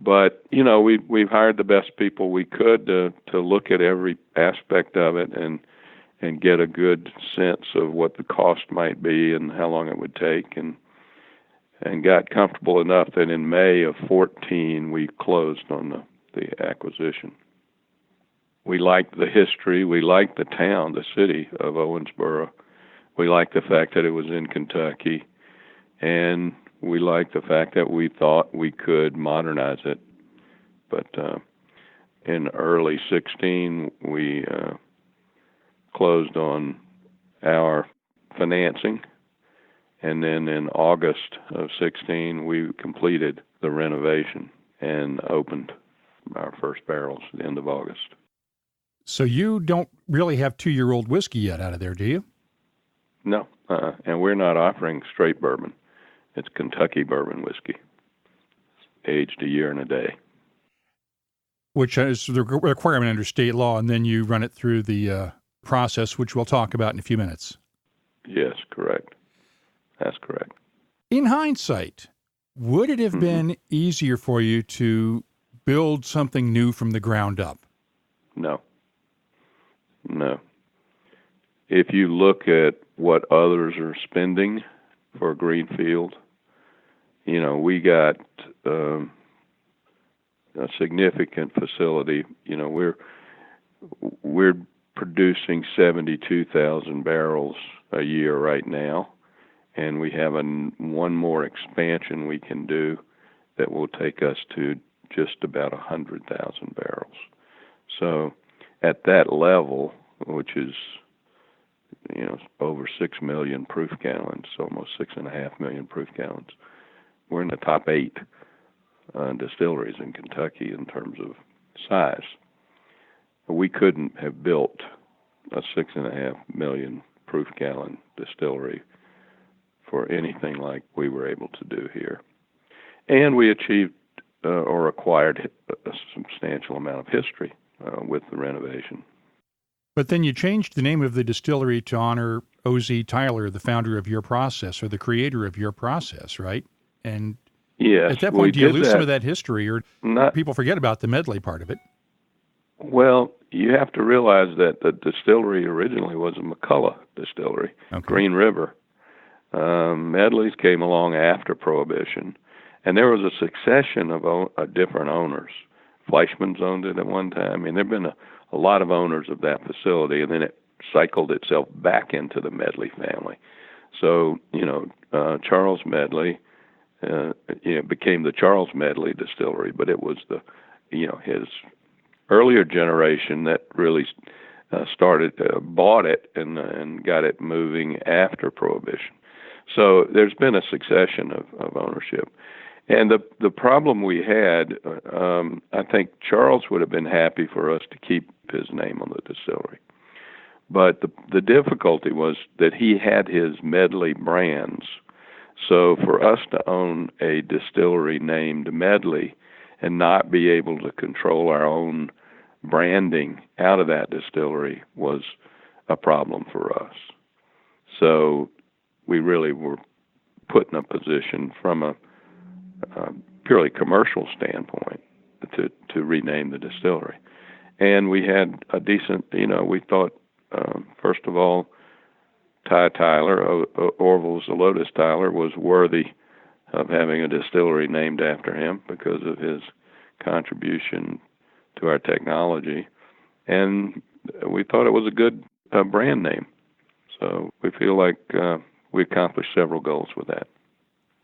But, we've hired the best people we could to look at every aspect of it and get a good sense of what the cost might be and how long it would take, and got comfortable enough that in May of 2014 we closed on the acquisition. We liked the history, we liked the town, the city of Owensboro. We liked the fact that it was in Kentucky, and we liked the fact that we thought we could modernize it. But in early 2016, we closed on our financing, and then in August of 2016, we completed the renovation and opened our first barrels at the end of August. So you don't really have 2-year-old whiskey yet out of there, do you? No, and we're not offering straight bourbon. It's Kentucky Bourbon whiskey, aged a year and a day. Which is the requirement under state law, and then you run it through the process, which we'll talk about in a few minutes. Yes, correct. That's correct. In hindsight, would it have been easier for you to build something new from the ground up? No. If you look at what others are spending for a greenfield, we got a significant facility. We're producing 72,000 barrels a year right now, and we have one more expansion we can do that will take us to just about 100,000 barrels. So at that level, which is over 6 million proof gallons, almost 6.5 million proof gallons, we're in the top 8 distilleries in Kentucky in terms of size. We couldn't have built a 6.5 million proof gallon distillery for anything like we were able to do here. And we achieved or acquired a substantial amount of history with the renovation. But then you changed the name of the distillery to honor O.Z. Tyler, the founder of your process or the creator of your process, right? And yes, at that point, do you lose that. some of that history, or Not, people forget about the Medley part of it? Well, you have to realize that the distillery originally was a McCullough distillery, Green River. Medley's came along after Prohibition, and there was a succession of different owners. Fleischmann's owned it at one time. I mean, there have been a lot of owners of that facility, and then it cycled itself back into the Medley family. So, Charles Medley became the Charles Medley Distillery, but it was his earlier generation that really bought it and got it moving after Prohibition. So there's been a succession of ownership. And the problem we had, I think Charles would have been happy for us to keep his name on the distillery. But the difficulty was that he had his Medley brands. So for us to own a distillery named Medley and not be able to control our own branding out of that distillery was a problem for us. So we really were put in a position from a purely commercial standpoint to rename the distillery. And we had a decent, we thought, first of all, Ty Tyler, Orville Zelotes Tyler, was worthy of having a distillery named after him because of his contribution to our technology. And we thought it was a good brand name. So we feel like we accomplished several goals with that.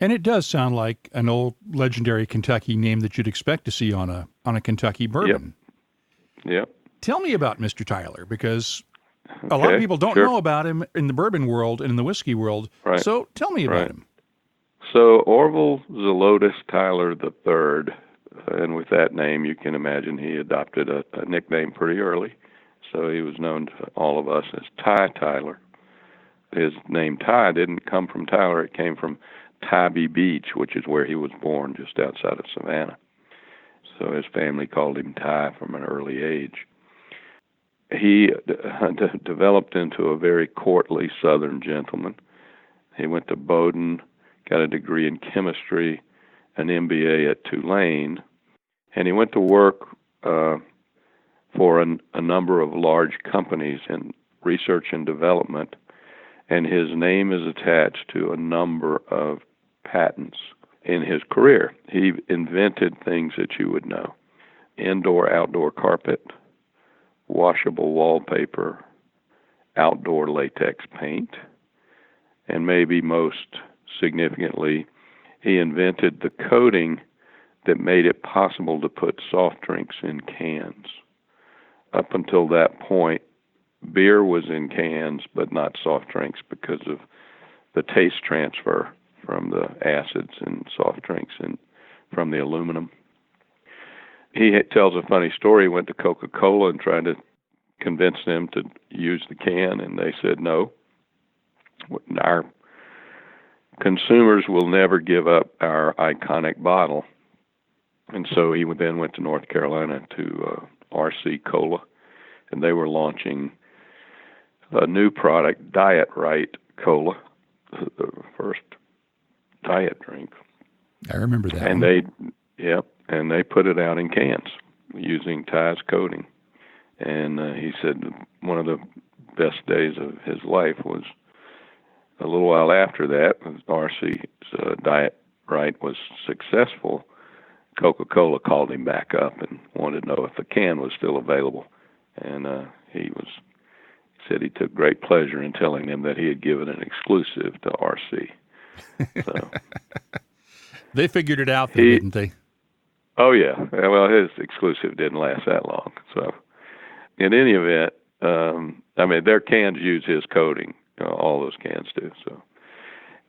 And it does sound like an old legendary Kentucky name that you'd expect to see on a Kentucky bourbon. Yep. Tell me about Mr. Tyler, because a lot of people don't know about him in the bourbon world and in the whiskey world. Right. So tell me about him. So Orville Zelotes Tyler III, and with that name, you can imagine he adopted a nickname pretty early. So he was known to all of us as Ty Tyler. His name Ty didn't come from Tyler. It came from Tybee Beach, which is where he was born, just outside of Savannah. So his family called him Ty from an early age. He developed into a very courtly Southern gentleman. He went to Bowdoin, got a degree in chemistry, an MBA at Tulane, and he went to work for a number of large companies in research and development, and his name is attached to a number of patents in his career. He invented things that you would know: indoor-outdoor carpet, washable wallpaper, outdoor latex paint, and maybe most significantly, he invented the coating that made it possible to put soft drinks in cans. Up until that point, beer was in cans, but not soft drinks because of the taste transfer from the acids in soft drinks and from the aluminum. He tells a funny story. He went to Coca-Cola and tried to convince them to use the can, and they said no. Our consumers will never give up our iconic bottle. And so he then went to North Carolina to RC Cola, and they were launching a new product, Diet Right Cola, the first diet drink. I remember that. And they put it out in cans using Ty's coating. And he said one of the best days of his life was a little while after that. RC's Diet Right was successful. Coca-Cola called him back up and wanted to know if the can was still available. And he said he took great pleasure in telling them that he had given an exclusive to RC. So they figured it out, didn't they? Oh, yeah. Well, his exclusive didn't last that long. So in any event, their cans use his coating. All those cans do. So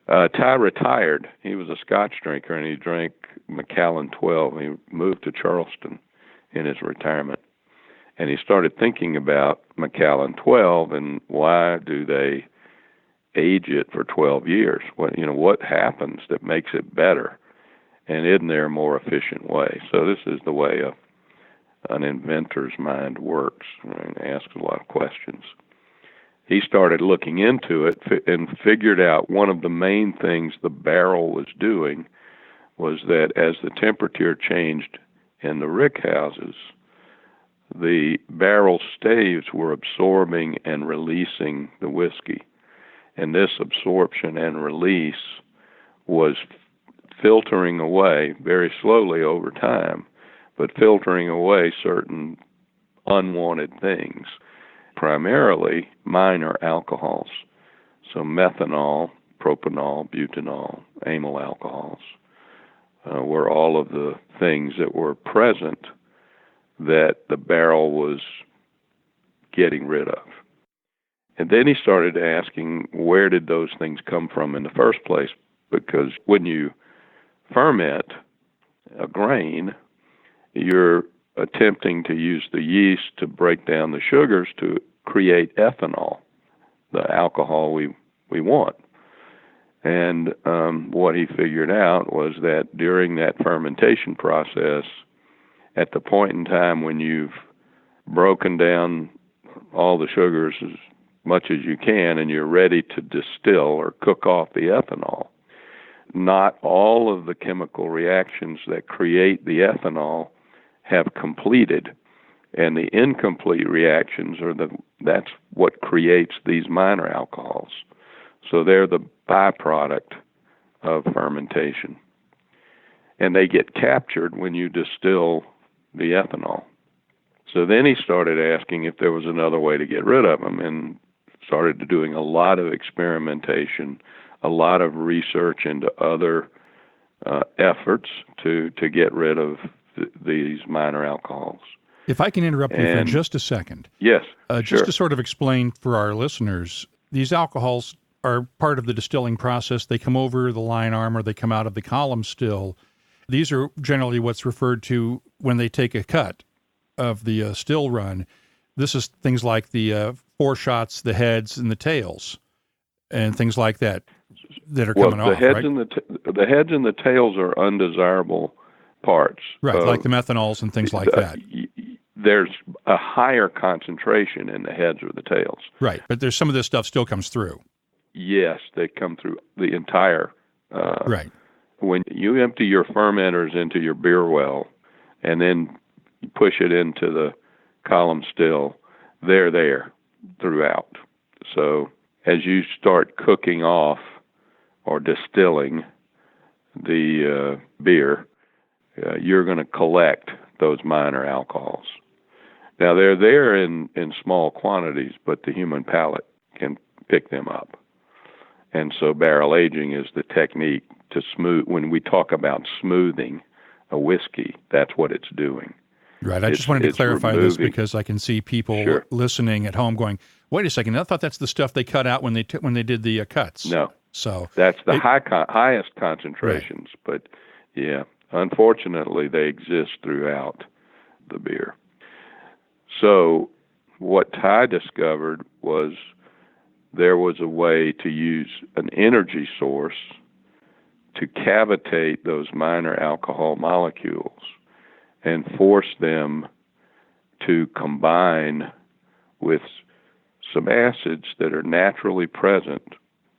Ty retired. He was a Scotch drinker, and he drank Macallan 12. He moved to Charleston in his retirement. And he started thinking about Macallan 12 and why do they age it for 12 years? What happens that makes it better? And isn't there a more efficient way? So this is the way an inventor's mind works, and asks a lot of questions. he started looking into it and figured out one of the main things the barrel was doing was that as the temperature changed in the rick houses, the barrel staves were absorbing and releasing the whiskey. And this absorption and release was filtering away very slowly over time, but filtering away certain unwanted things, primarily minor alcohols. So methanol, propanol, butanol, amyl alcohols were all of the things that were present that the barrel was getting rid of. And then he started asking, where did those things come from in the first place? Because when you ferment a grain, you're attempting to use the yeast to break down the sugars to create ethanol, the alcohol we want. And what he figured out was that during that fermentation process, at the point in time when you've broken down all the sugars as much as you can and you're ready to distill or cook off the ethanol, not all of the chemical reactions that create the ethanol have completed, and the incomplete reactions that's what creates these minor alcohols. So they're the byproduct of fermentation, and they get captured when you distill the ethanol. So then he started asking if there was another way to get rid of them, and started doing a lot of experimentation, a lot of research into other efforts to get rid of these minor alcohols. If I can interrupt you for just a second. Yes, just sure. to sort of explain for our listeners, these alcohols are part of the distilling process. They come over the line arm or they come out of the column still. These are generally what's referred to when they take a cut of the still run. This is things like the foreshots, the heads, and the tails, and things like that are coming off, heads right? The heads and the tails are undesirable parts. Right, like the methanols and things like that. There's a higher concentration in the heads or the tails. Right, but there's some of this stuff still comes through. Yes, they come through the entire. Right. When you empty your fermenters into your beer well and then you push it into the column still, they're there throughout. So as you start cooking off or distilling the beer, you're going to collect those minor alcohols. Now, they're there in small quantities, but the human palate can pick them up. And so barrel aging is the technique to smooth. When we talk about smoothing a whiskey, that's what it's doing. Right. I just wanted to clarify this because I can see people listening at home going, wait a second, I thought that's the stuff they cut out when they did the cuts. No. So that's the highest concentrations. Right. But, yeah, unfortunately, they exist throughout the beer. So what Ty discovered was there was a way to use an energy source to cavitate those minor alcohol molecules and force them to combine with some acids that are naturally present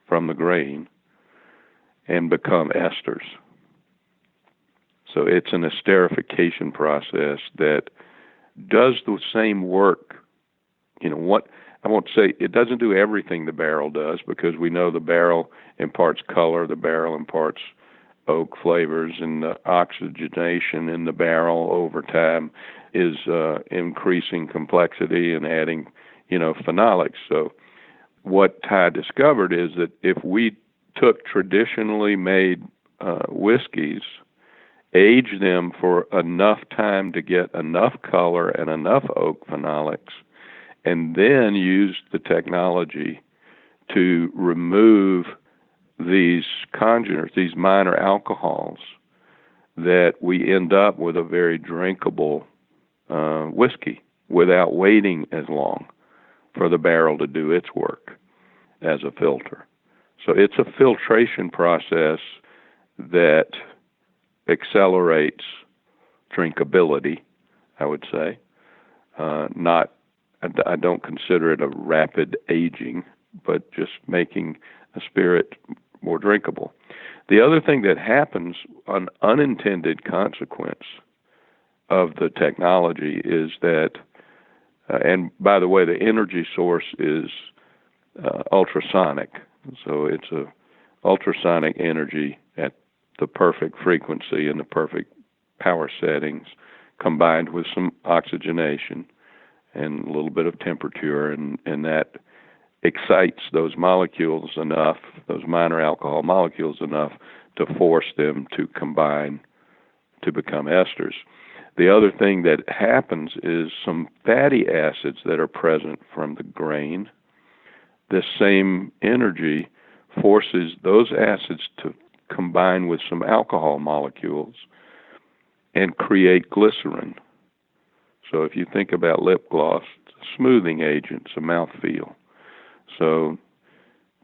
from the grain and become esters. So it's an esterification process that does the same work. I won't say it doesn't do everything the barrel does, because we know the barrel imparts color, the barrel imparts oak flavors, and the oxygenation in the barrel over time is increasing complexity and adding, phenolics. So what Ty discovered is that if we took traditionally made whiskeys, age them for enough time to get enough color and enough oak phenolics, and then use the technology to remove these congeners, these minor alcohols, that we end up with a very drinkable whiskey without waiting as long for the barrel to do its work as a filter. So it's a filtration process that accelerates drinkability, I would say, not I don't consider it a rapid aging, but just making a spirit more drinkable. The other thing that happens, an unintended consequence of the technology, is that, and by the way, the energy source is ultrasonic. So it's a ultrasonic energy at the perfect frequency and the perfect power settings, combined with some oxygenation and a little bit of temperature, and that excites those molecules enough, those minor alcohol molecules enough, to force them to combine to become esters. The other thing that happens is some fatty acids that are present from the grain. This same energy forces those acids to combine with some alcohol molecules and create glycerin. So if you think about lip gloss, it's a smoothing agent, it's a mouthfeel. So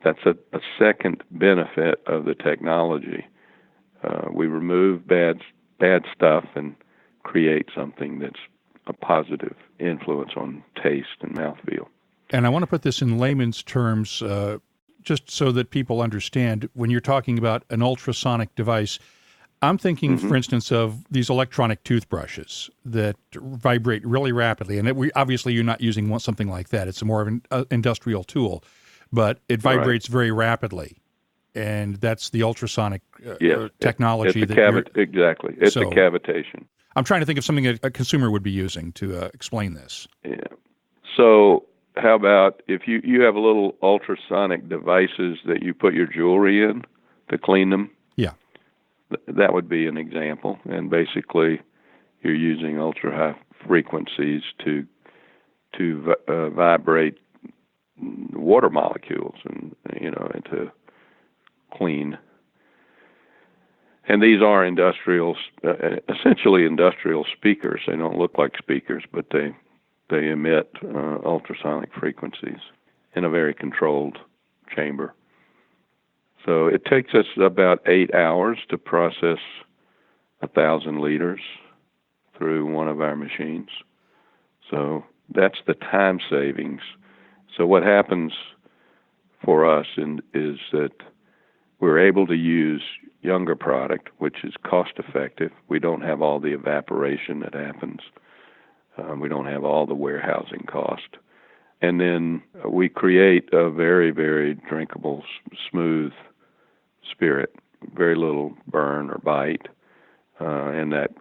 that's a second benefit of the technology. We remove bad stuff and create something that's a positive influence on taste and mouthfeel. And I want to put this in layman's terms, just so that people understand. When you're talking about an ultrasonic device, I'm thinking, for instance, of these electronic toothbrushes that vibrate really rapidly. And obviously, you're not using something like that. It's more of an industrial tool, but it vibrates very rapidly. And that's the ultrasonic technology. Exactly. It's a cavitation. I'm trying to think of something a consumer would be using to explain this. Yeah. So how about if you have a little ultrasonic devices that you put your jewelry in to clean them? Yeah. That would be an example. And basically, you're using ultra-high frequencies to vibrate water molecules and to clean. And these are essentially industrial speakers. They don't look like speakers, but they emit ultrasonic frequencies in a very controlled chamber. So it takes us about 8 hours to process 1,000 liters through one of our machines. So that's the time savings. So what happens for us is that we're able to use younger product, which is cost effective. We don't have all the evaporation that happens. We don't have all the warehousing cost. And then we create a very, very drinkable, smooth spirit, very little burn or bite. And that,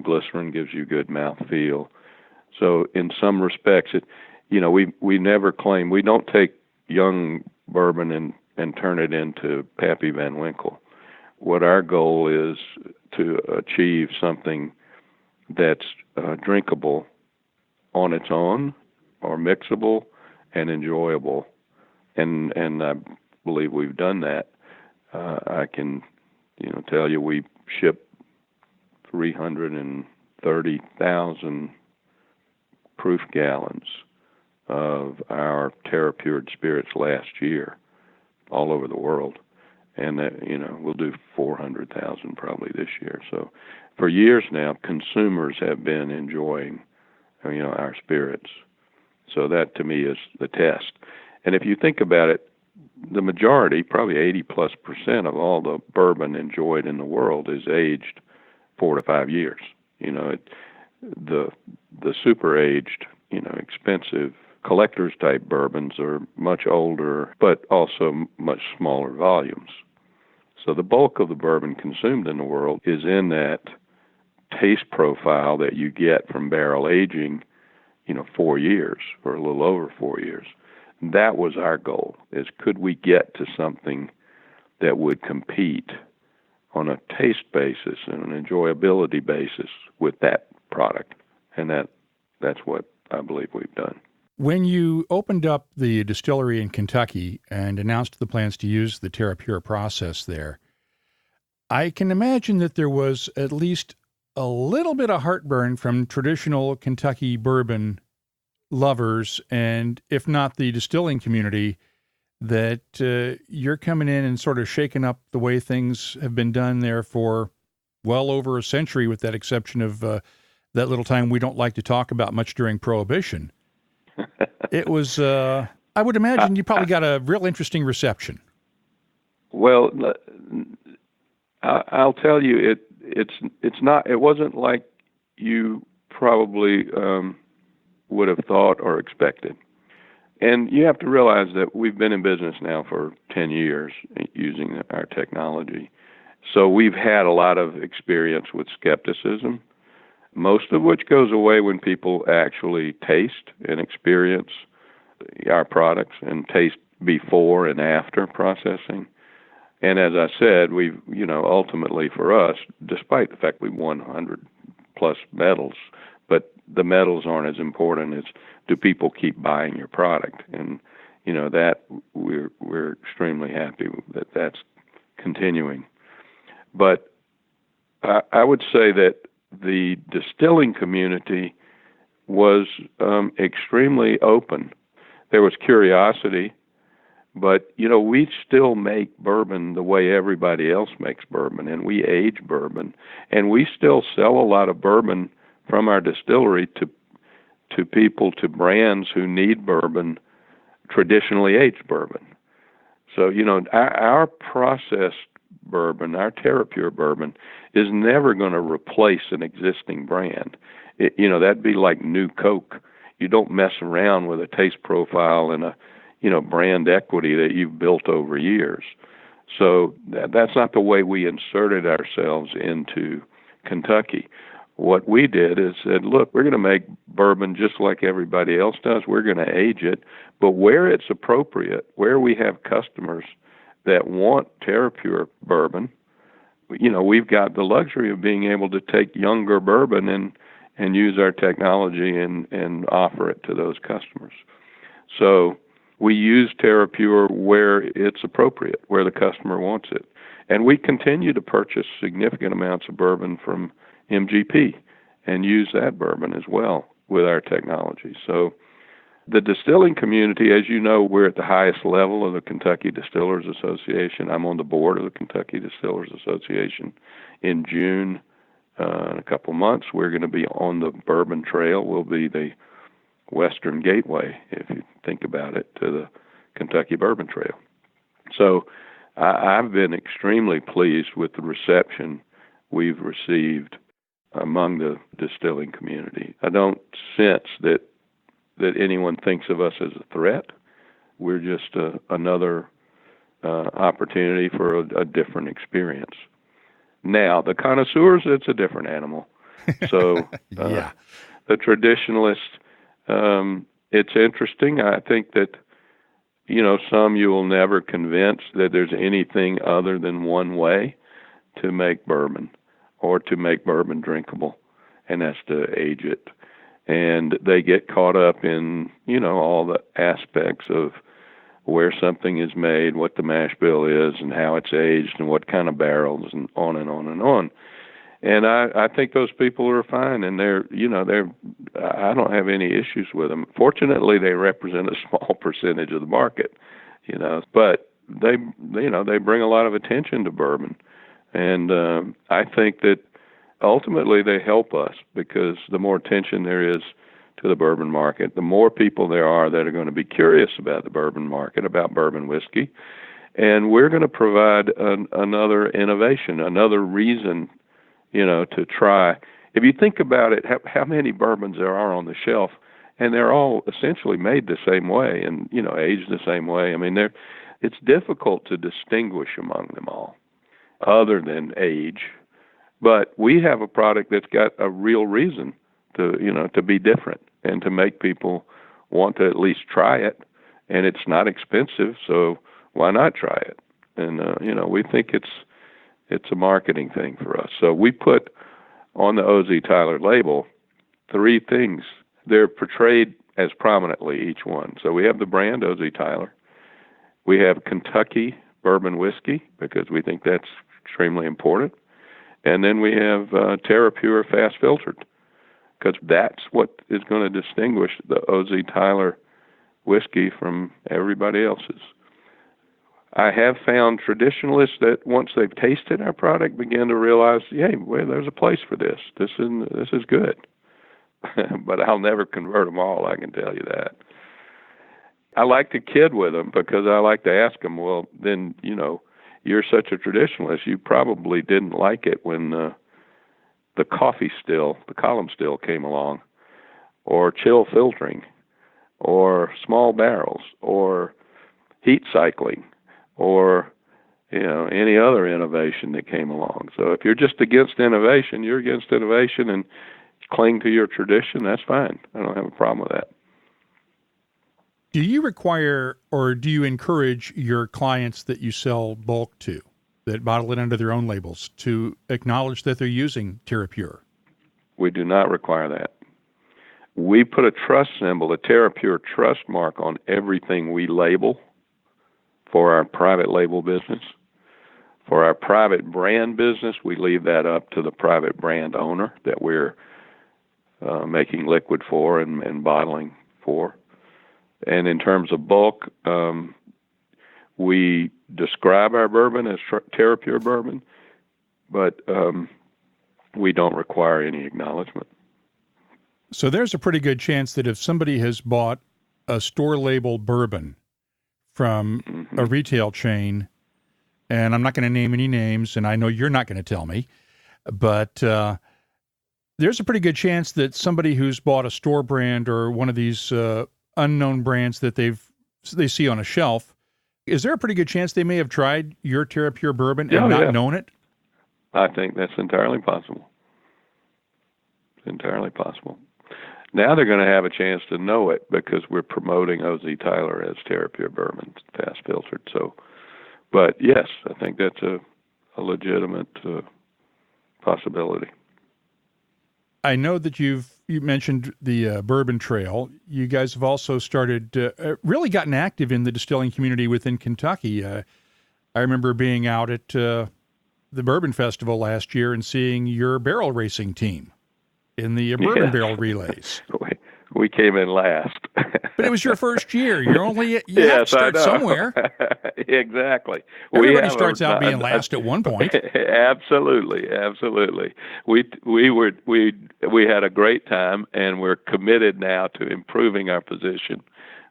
glycerin gives you good mouthfeel. So in some respects, we never claim, we don't take young bourbon and turn it into Pappy Van Winkle. What our goal is to achieve something that's drinkable on its own, or mixable and enjoyable, and I believe we've done that. I can, tell you we shipped 330,000 proof gallons of our TerrePURE spirits last year, all over the world, and we'll do 400,000 probably this year. So, for years now, consumers have been enjoying, our spirits. So that to me is the test. And if you think about it, the majority, probably 80+% of all the bourbon enjoyed in the world is aged 4 to 5 years. The super aged, expensive collectors type bourbons are much older, but also much smaller volumes. So the bulk of the bourbon consumed in the world is in that taste profile that you get from barrel aging, 4 years or a little over 4 years. That was our goal, is could we get to something that would compete on a taste basis and an enjoyability basis with that product. And that's what I believe we've done. When you opened up the distillery in Kentucky and announced the plans to use the TerrePURE process there, I can imagine that there was at least a little bit of heartburn from traditional Kentucky bourbon lovers, and if not the distilling community, that you're coming in and sort of shaking up the way things have been done there for well over a century, with that exception of that little time we don't like to talk about much during Prohibition. It was, I would imagine you probably got a real interesting reception. Well, I'll tell you, it wasn't like you probably would have thought or expected. And you have to realize that we've been in business now for 10 years using our technology. So we've had a lot of experience with skepticism, most of which goes away when people actually taste and experience our products and taste before and after processing. And as I said, we've, ultimately for us, despite the fact we won 100 plus medals, but the medals aren't as important as do people keep buying your product. And, that we're extremely happy that that's continuing. But I would say that the distilling community was extremely open. There was curiosity, but, we still make bourbon the way everybody else makes bourbon, and we age bourbon. And we still sell a lot of bourbon from our distillery to people, to brands who need bourbon, traditionally aged bourbon. So, our processed bourbon, our TerrePURE bourbon, is never going to replace an existing brand. That'd be like new Coke. You don't mess around with a taste profile and a, brand equity that you've built over years. So that's not the way we inserted ourselves into Kentucky. What we did is said, look, we're going to make bourbon just like everybody else does. We're going to age it, but where it's appropriate, where we have customers that want TerrePURE bourbon, we've got the luxury of being able to take younger bourbon and use our technology and offer it to those customers. So we use TerrePURE where it's appropriate, where the customer wants it. And we continue to purchase significant amounts of bourbon from MGP and use that bourbon as well with our technology. So the distilling community, as you know, we're at the highest level of the Kentucky Distillers Association. I'm on the board of the Kentucky Distillers Association. In June, in a couple of months, we're going to be on the Bourbon Trail. We'll be the Western Gateway, if you think about it, to the Kentucky Bourbon Trail. So I've been extremely pleased with the reception we've received among the distilling community. I don't sense that anyone thinks of us as a threat. We're just another opportunity for a different experience. Now, the connoisseurs, it's a different animal. So yeah. The traditionalists, it's interesting. I think that, some you will never convince that there's anything other than one way to make bourbon or to make bourbon drinkable, and that's to age it. And they get caught up in, all the aspects of where something is made, what the mash bill is, and how it's aged, and what kind of barrels, and on and on and on. And I think those people are fine, and I don't have any issues with them. Fortunately, they represent a small percentage of the market, but they bring a lot of attention to bourbon. And I think that ultimately they help us, because the more attention there is to the bourbon market, the more people there are that are going to be curious about the bourbon market, about bourbon whiskey. And we're going to provide another innovation, another reason, to try. If you think about it, how many bourbons there are on the shelf, and they're all essentially made the same way and, aged the same way. I mean, it's difficult to distinguish among them all, other than age. But we have a product that's got a real reason to be different and to make people want to at least try it. And it's not expensive, so why not try it? And, we think it's a marketing thing for us. So we put on the O.Z. Tyler label 3 things. They're portrayed as prominently, each one. So we have the brand O.Z. Tyler. We have Kentucky Bourbon Whiskey, because we think that's extremely important. And then we have TerrePURE Fast Filtered, because that's what is going to distinguish the O.Z. Tyler whiskey from everybody else's. I have found traditionalists that once they've tasted our product begin to realize, hey, well, there's a place for this. This is good. But I'll never convert them all, I can tell you that. I like to kid with them because I like to ask them, well, then, you're such a traditionalist. You probably didn't like it when the coffee still, the column still came along, or chill filtering, or small barrels, or heat cycling, or any other innovation that came along. So if you're just against innovation, you're against innovation and cling to your tradition, that's fine. I don't have a problem with that. Do you require or do you encourage your clients that you sell bulk to, that bottle it under their own labels, to acknowledge that they're using TerrePURE? We do not require that. We put a trust symbol, a TerrePURE trust mark, on everything we label for our private label business. For our private brand business, we leave that up to the private brand owner that we're making liquid for and bottling for. And in terms of bulk, we describe our bourbon as TerrePURE bourbon, but we don't require any acknowledgement. So there's a pretty good chance that if somebody has bought a store label bourbon from a retail chain, and I'm not going to name any names, and I know you're not going to tell me, but there's a pretty good chance that somebody who's bought a store brand or one of these unknown brands that they see on a shelf, is there a pretty good chance they may have tried your TerrePURE bourbon and not known it? I think that's entirely possible. It's entirely possible. Now they're going to have a chance to know it because we're promoting O.Z. Tyler as TerrePURE bourbon, fast filtered. So, but yes, I think that's a legitimate possibility. I know that you mentioned the Bourbon Trail. You guys have also started, really gotten active in the distilling community within Kentucky. I remember being out at the Bourbon Festival last year and seeing your barrel racing team in the bourbon barrel relays. We came in last. But it was your first year. You have to start somewhere. Exactly. Everybody starts out being last at one point. Absolutely. We had a great time, and we're committed now to improving our position.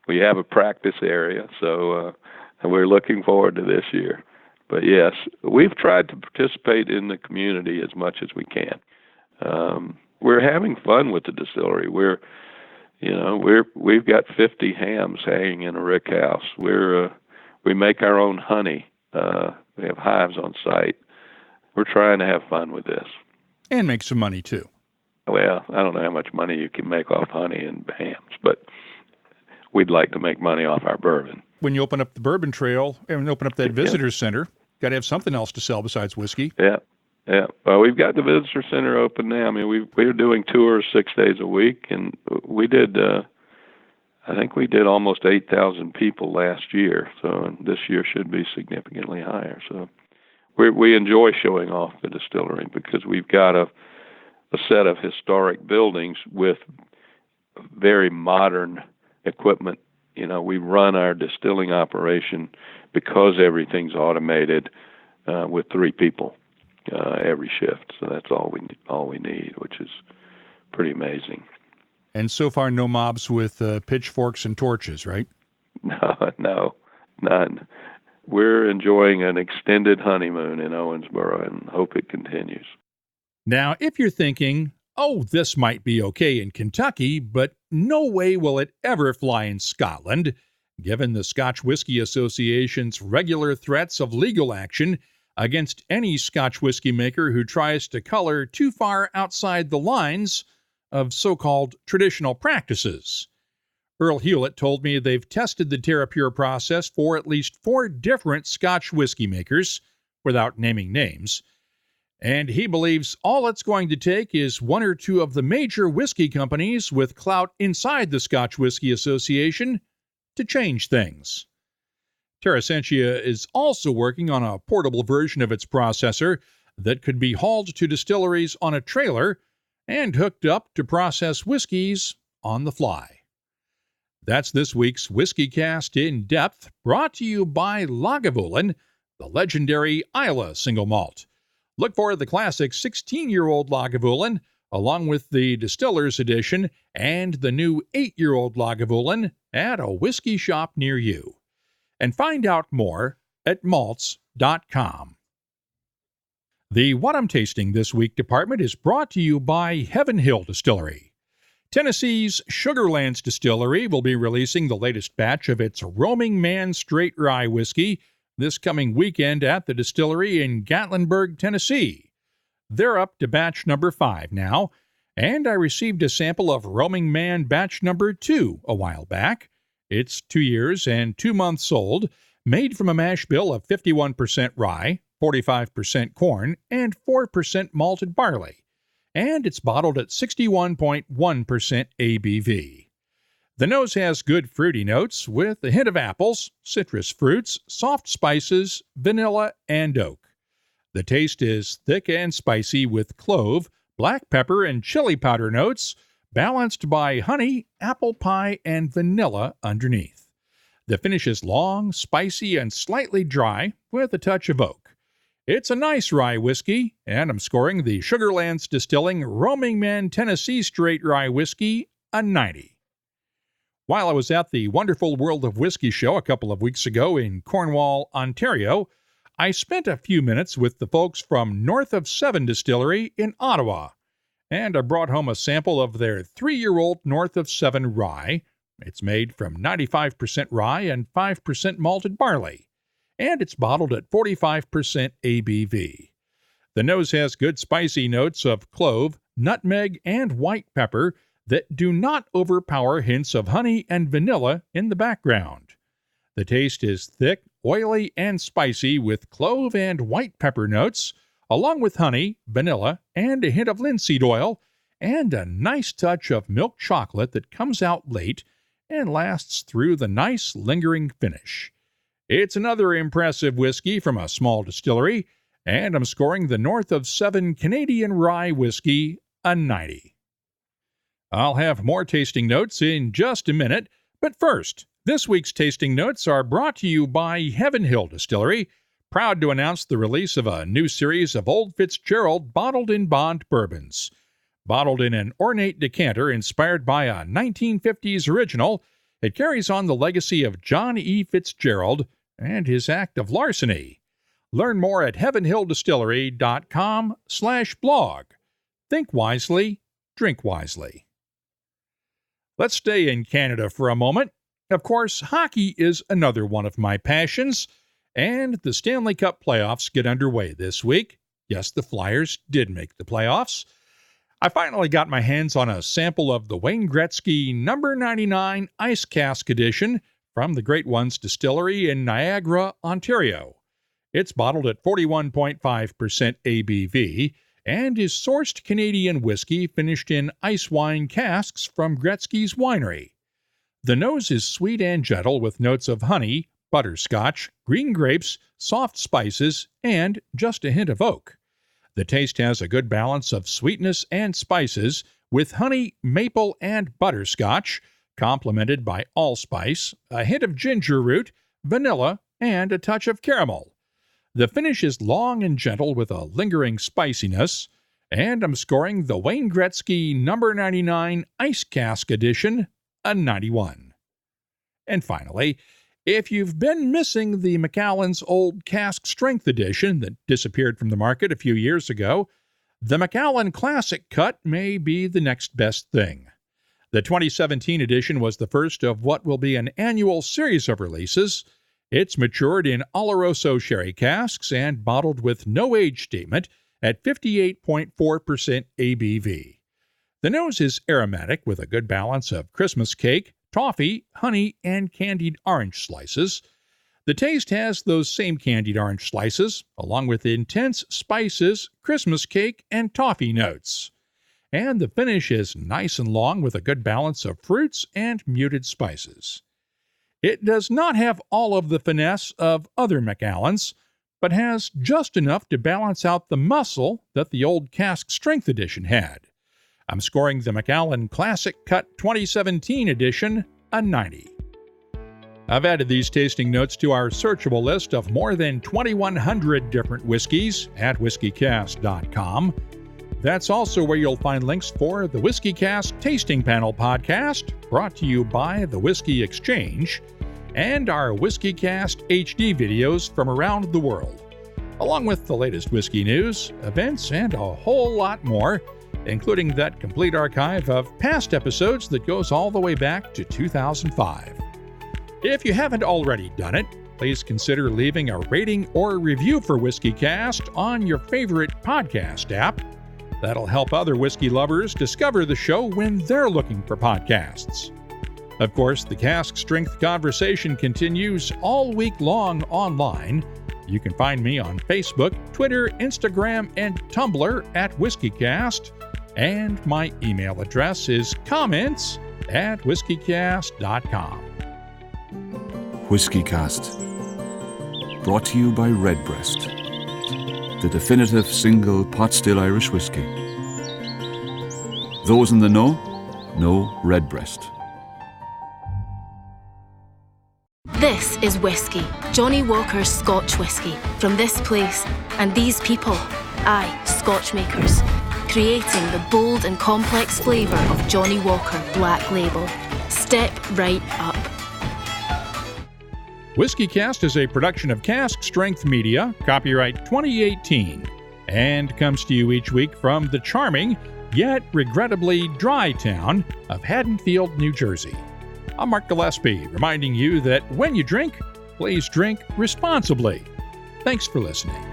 We have a practice area, so and we're looking forward to this year. But yes, we've tried to participate in the community as much as we can. We're having fun with the distillery. We've got 50 hams hanging in a rick house. We make our own honey. We have hives on site. We're trying to have fun with this. And make some money too. Well, I don't know how much money you can make off honey and hams, but we'd like to make money off our bourbon. When you open up the Bourbon Trail and open up that visitor center, got to have something else to sell besides whiskey. Yeah. Well, we've got the visitor center open now. I mean, we're doing tours 6 days a week, and we did, I think we did almost 8,000 people last year. So this year should be significantly higher. So we enjoy showing off the distillery because we've got a set of historic buildings with very modern equipment. We run our distilling operation because everything's automated with 3 people. Every shift, so that's all we need, which is pretty amazing. And so far, no mobs with pitchforks and torches, right? No, none. We're enjoying an extended honeymoon in Owensboro and hope it continues. Now, if you're thinking, oh, this might be okay in Kentucky, but no way will it ever fly in Scotland, given the Scotch Whisky Association's regular threats of legal action against any Scotch whiskey maker who tries to color too far outside the lines of so-called traditional practices. Earl Hewlette told me they've tested the TerrePURE process for at least 4 different Scotch whiskey makers, without naming names, and he believes all it's going to take is 1 or 2 of the major whiskey companies with clout inside the Scotch Whisky Association to change things. Terressentia is also working on a portable version of its processor that could be hauled to distilleries on a trailer and hooked up to process whiskeys on the fly. That's this week's WhiskyCast In-Depth, brought to you by Lagavulin, the legendary Islay single malt. Look for the classic 16-year-old Lagavulin, along with the Distillers edition and the new 8-year-old Lagavulin at a whiskey shop near you. And find out more at malts.com. The What I'm Tasting This Week department is brought to you by Heaven Hill Distillery. Tennessee's Sugarlands Distillery will be releasing the latest batch of its Roaming Man Straight Rye Whiskey this coming weekend at the distillery in Gatlinburg, Tennessee. They're up to batch number 5 now, and I received a sample of Roaming Man batch number 2 a while back. It's 2 years and 2 months old, made from a mash bill of 51% rye, 45% corn, and 4% malted barley, and it's bottled at 61.1% ABV. The nose has good fruity notes with a hint of apples, citrus fruits, soft spices, vanilla, and oak. The taste is thick and spicy with clove, black pepper, and chili powder notes, balanced by honey, apple pie, and vanilla underneath. The finish is long, spicy, and slightly dry with a touch of oak. It's a nice rye whiskey, and I'm scoring the Sugarlands Distilling Roaming Man Tennessee Straight Rye Whiskey a 90. While I was at the Wonderful World of Whiskey show a couple of weeks ago in Cornwall, Ontario, I spent a few minutes with the folks from North of 7 Distillery in Ottawa, and I brought home a sample of their 3-year-old North of 7 rye. It's made from 95% rye and 5% malted barley, and it's bottled at 45% ABV. The nose has good spicy notes of clove, nutmeg, and white pepper that do not overpower hints of honey and vanilla in the background. The taste is thick, oily, and spicy with clove and white pepper notes, along with honey, vanilla, and a hint of linseed oil, and a nice touch of milk chocolate that comes out late and lasts through the nice lingering finish. It's another impressive whiskey from a small distillery, and I'm scoring the North of 7 Canadian Rye Whiskey a 90. I'll have more tasting notes in just a minute, but first, this week's tasting notes are brought to you by Heaven Hill Distillery, proud to announce the release of a new series of Old Fitzgerald bottled in bond bourbons. Bottled in an ornate decanter inspired by a 1950s original, it carries on the legacy of John E. Fitzgerald and his act of larceny. Learn more at heavenhilldistillery.com/blog. Think wisely, drink wisely. Let's stay in Canada for a moment. Of course, hockey is another one of my passions, and the Stanley Cup playoffs get underway this week. Yes, the Flyers did make the playoffs. I finally got my hands on a sample of the Wayne Gretzky No. 99 Ice Cask Edition from the Great Ones Distillery in Niagara, Ontario. It's bottled at 41.5% ABV, and is sourced Canadian whiskey finished in ice wine casks from Gretzky's winery. The nose is sweet and gentle with notes of honey, butterscotch, green grapes, soft spices, and just a hint of oak. The taste has a good balance of sweetness and spices with honey, maple, and butterscotch, complemented by allspice, a hint of ginger root, vanilla, and a touch of caramel. The finish is long and gentle with a lingering spiciness, and I'm scoring the Wayne Gretzky No. 99 Ice Cask Edition a 91. And finally, if you've been missing the Macallan's Old Cask Strength Edition that disappeared from the market a few years ago, the Macallan Classic Cut may be the next best thing. The 2017 edition was the first of what will be an annual series of releases. It's matured in Oloroso sherry casks and bottled with no age statement at 58.4% ABV. The nose is aromatic with a good balance of Christmas cake, toffee, honey, and candied orange slices. The taste has those same candied orange slices, along with intense spices, Christmas cake, and toffee notes. And the finish is nice and long with a good balance of fruits and muted spices. It does not have all of the finesse of other Macallans, but has just enough to balance out the muscle that the Old Cask Strength Edition had. I'm scoring the Macallan Classic Cut 2017 edition a 90. I've added these tasting notes to our searchable list of more than 2,100 different whiskeys at whiskycast.com. That's also where you'll find links for the WhiskyCast Tasting Panel podcast, brought to you by the Whiskey Exchange, and our WhiskyCast HD videos from around the world, along with the latest whiskey news, events, and a whole lot more, including that complete archive of past episodes that goes all the way back to 2005. If you haven't already done it, please consider leaving a rating or review for WhiskyCast on your favorite podcast app. That'll help other whiskey lovers discover the show when they're looking for podcasts. Of course, the cask strength conversation continues all week long online. You can find me on Facebook, Twitter, Instagram, and Tumblr at WhiskyCast, and my email address is comments@whiskycast.com. WhiskyCast, brought to you by Redbreast, the definitive single pot still Irish whiskey. Those in the know Redbreast. This is Whisky, Johnny Walker's Scotch whisky, from this place and these people, aye, Scotch makers, creating the bold and complex flavour of Johnny Walker Black Label. Step right up. WhiskyCast is a production of Cask Strength Media, copyright 2018, and comes to you each week from the charming, yet regrettably dry town of Haddonfield, New Jersey. I'm Mark Gillespie, reminding you that when you drink, please drink responsibly. Thanks for listening.